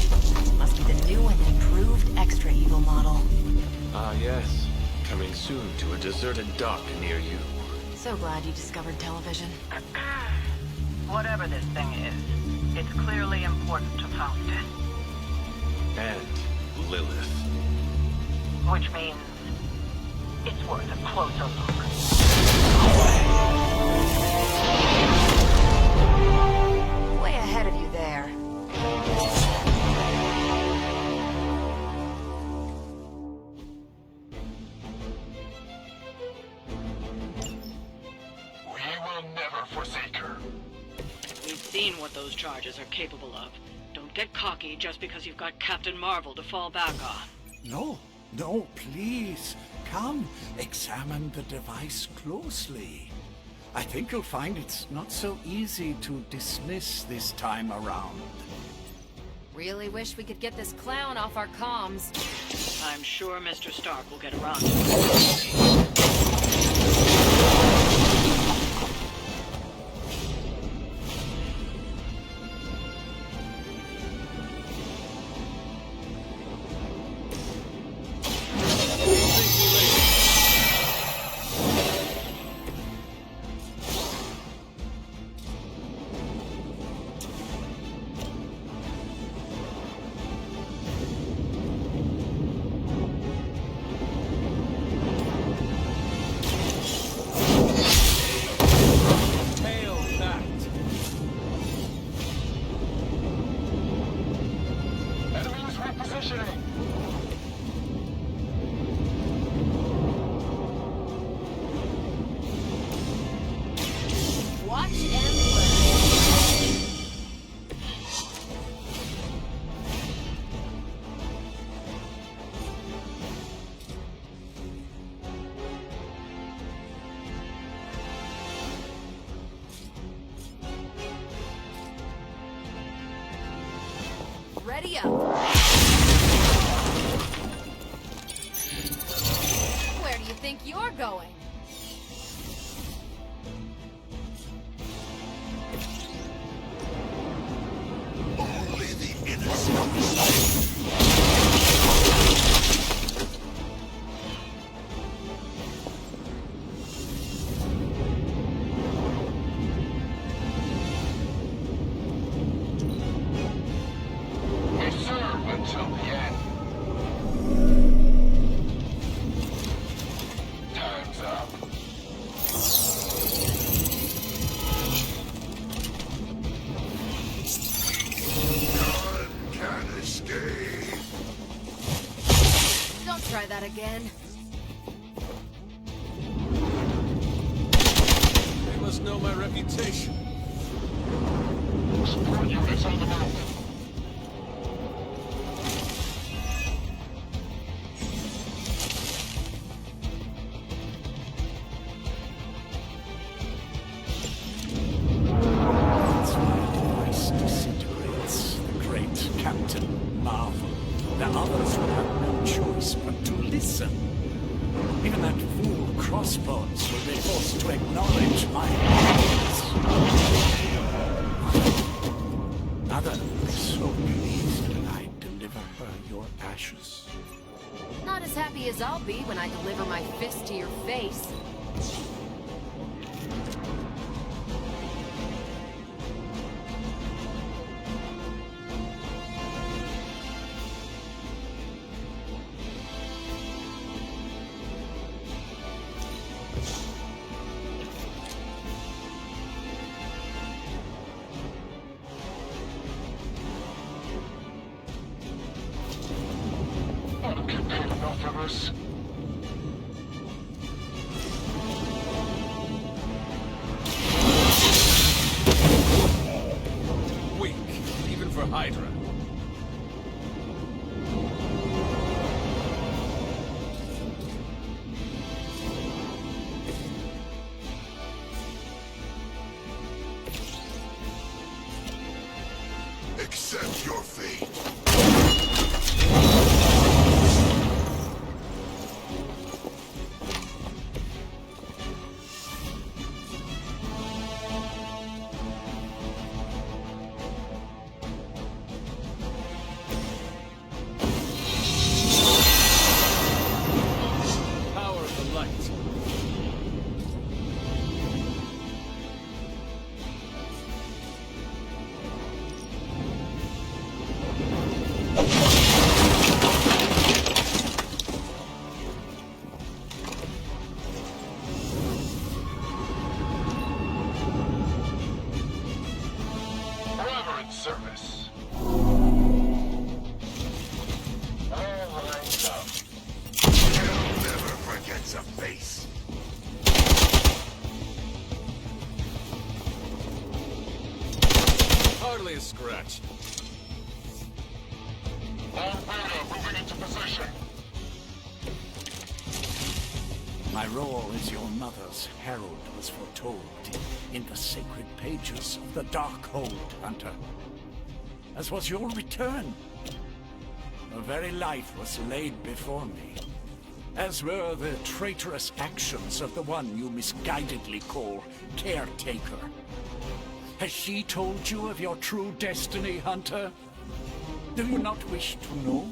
Must be the new and improved extra evil model. Ah, yes. Coming soon to a deserted dock near you. So glad you discovered television. Whatever this thing is, it's clearly important to Faustus. And Lilith. Which means it's worth a closer look. Way ahead of you there. We will never forsake her. We've seen what those charges are capable of. Don't get cocky just because you've got Captain Marvel to fall back on. No, No, please. Come, examine the device closely. I think you'll find it's not so easy to dismiss this time around. Really wish we could get this clown off our comms. I'm sure Mr. Stark will get around to it. Ready up. Where do you think you're going? Only the innocent. Until the end. Time's up. None can escape. Don't try that again. They must know my reputation. Support units on the move. Captain Marvel. The others will have no choice but to listen. Even that fool Crossbones will be forced to acknowledge my presence. Mother will be so pleased when I deliver her your ashes. Not as happy as I'll be when I deliver my fist to your face. Enough of us. Weak, even for Hydra. Accept your fate. Service. All lines up. Hell never forgets a face. Hardly a scratch. All Venom moving into position. My role as your mother's herald was foretold in the sacred pages of the Darkhold, Hunter. As was your return. Your very life was laid before me. As were the traitorous actions of the one you misguidedly call Caretaker. Has she told you of your true destiny, Hunter? Do you not wish to know?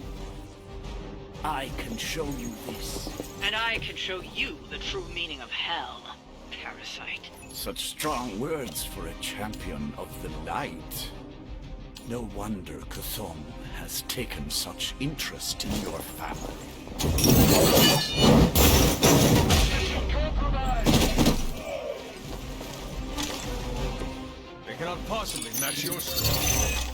I can show you this. And I can show you the true meaning of hell, parasite. Such strong words for a champion of the light. No wonder Cthulhu has taken such interest in your family. They cannot possibly match your strength.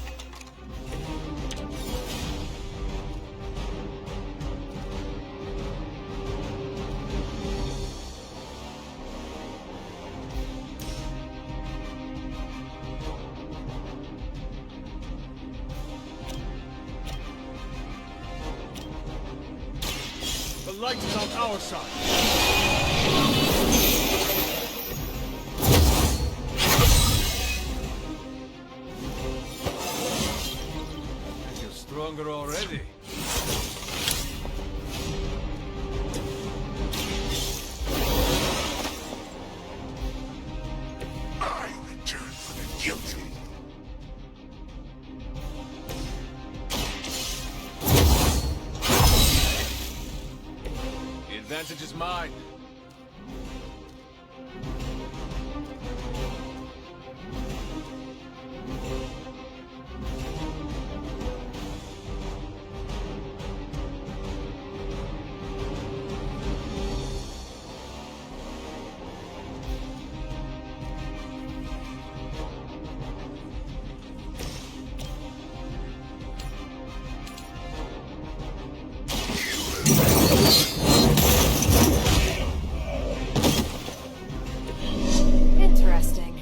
The light is on our side. You're stronger already. I return for the guilty. The advantage is mine. Interesting.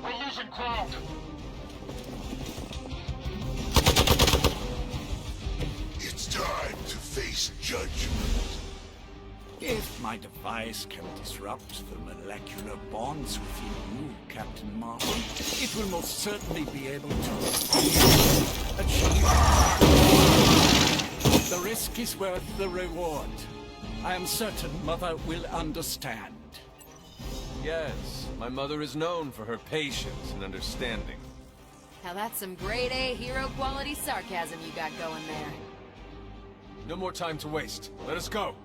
We're losing ground. It's time to face judgment. If my device can disrupt the molecular bonds within you, Captain Marvel, it will most certainly be able to achieve. The risk is worth the reward. I am certain Mother will understand. Yes, my mother is known for her patience and understanding. Now that's some grade A hero quality sarcasm you got going there. No more time to waste. Let us go.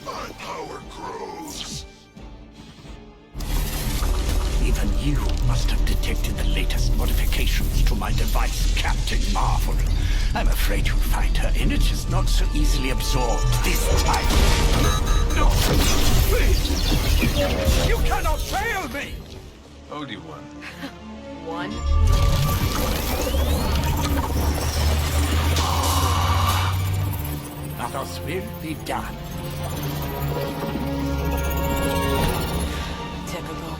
My power grows. Even you must have detected the latest modifications to my device, Captain Marvel. I'm afraid you'll find her energy is not so easily absorbed this time. No, please! You cannot fail me! Only one. One. Others will be done. Typical.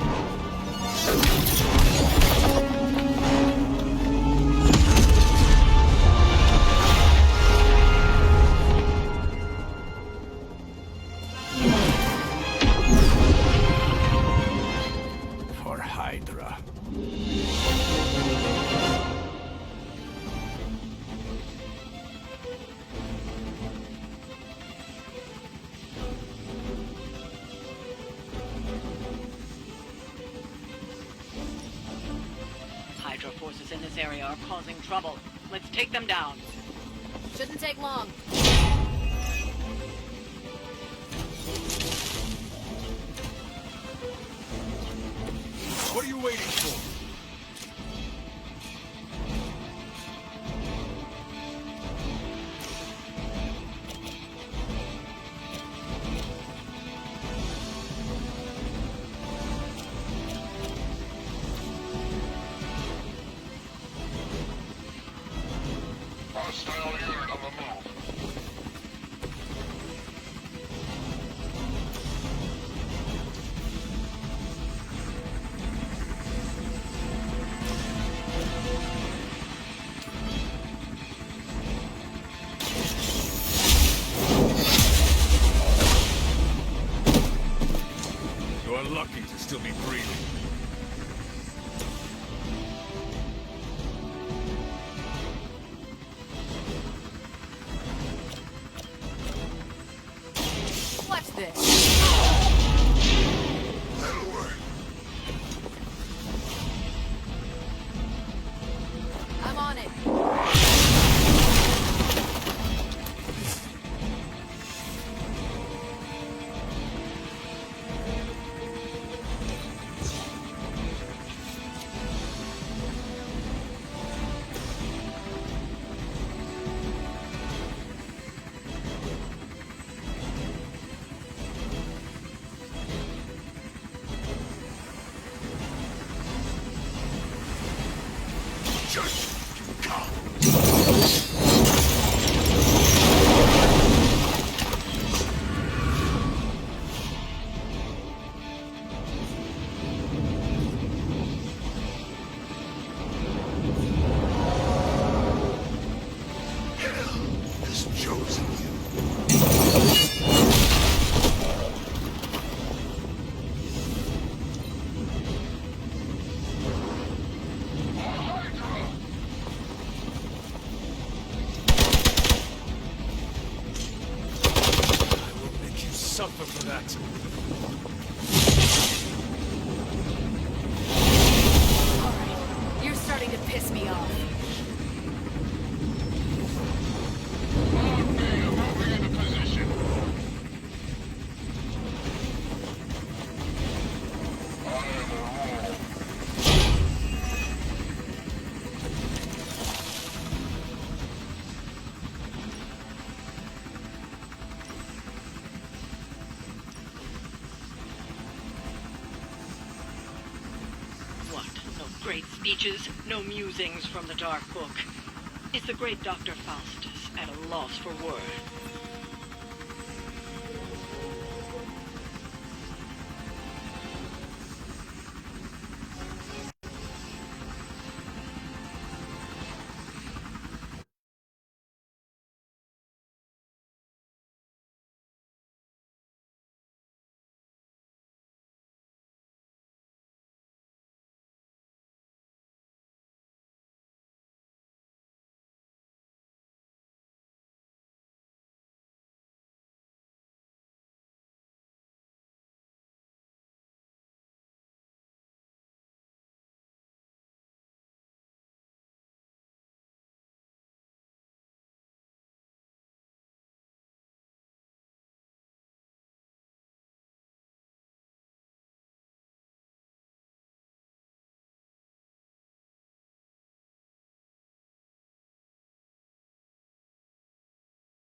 For Hydra. Hydra forces in this area are causing trouble. Let's take them down. Shouldn't take long. What are you waiting for? still be breathing. Watch this. I'm on it. Suffer for that. Alright, you're starting to piss me off. Moving into position. What? No great speeches, no musings from the Dark Book. Is the great Dr. Faustus at a loss for words?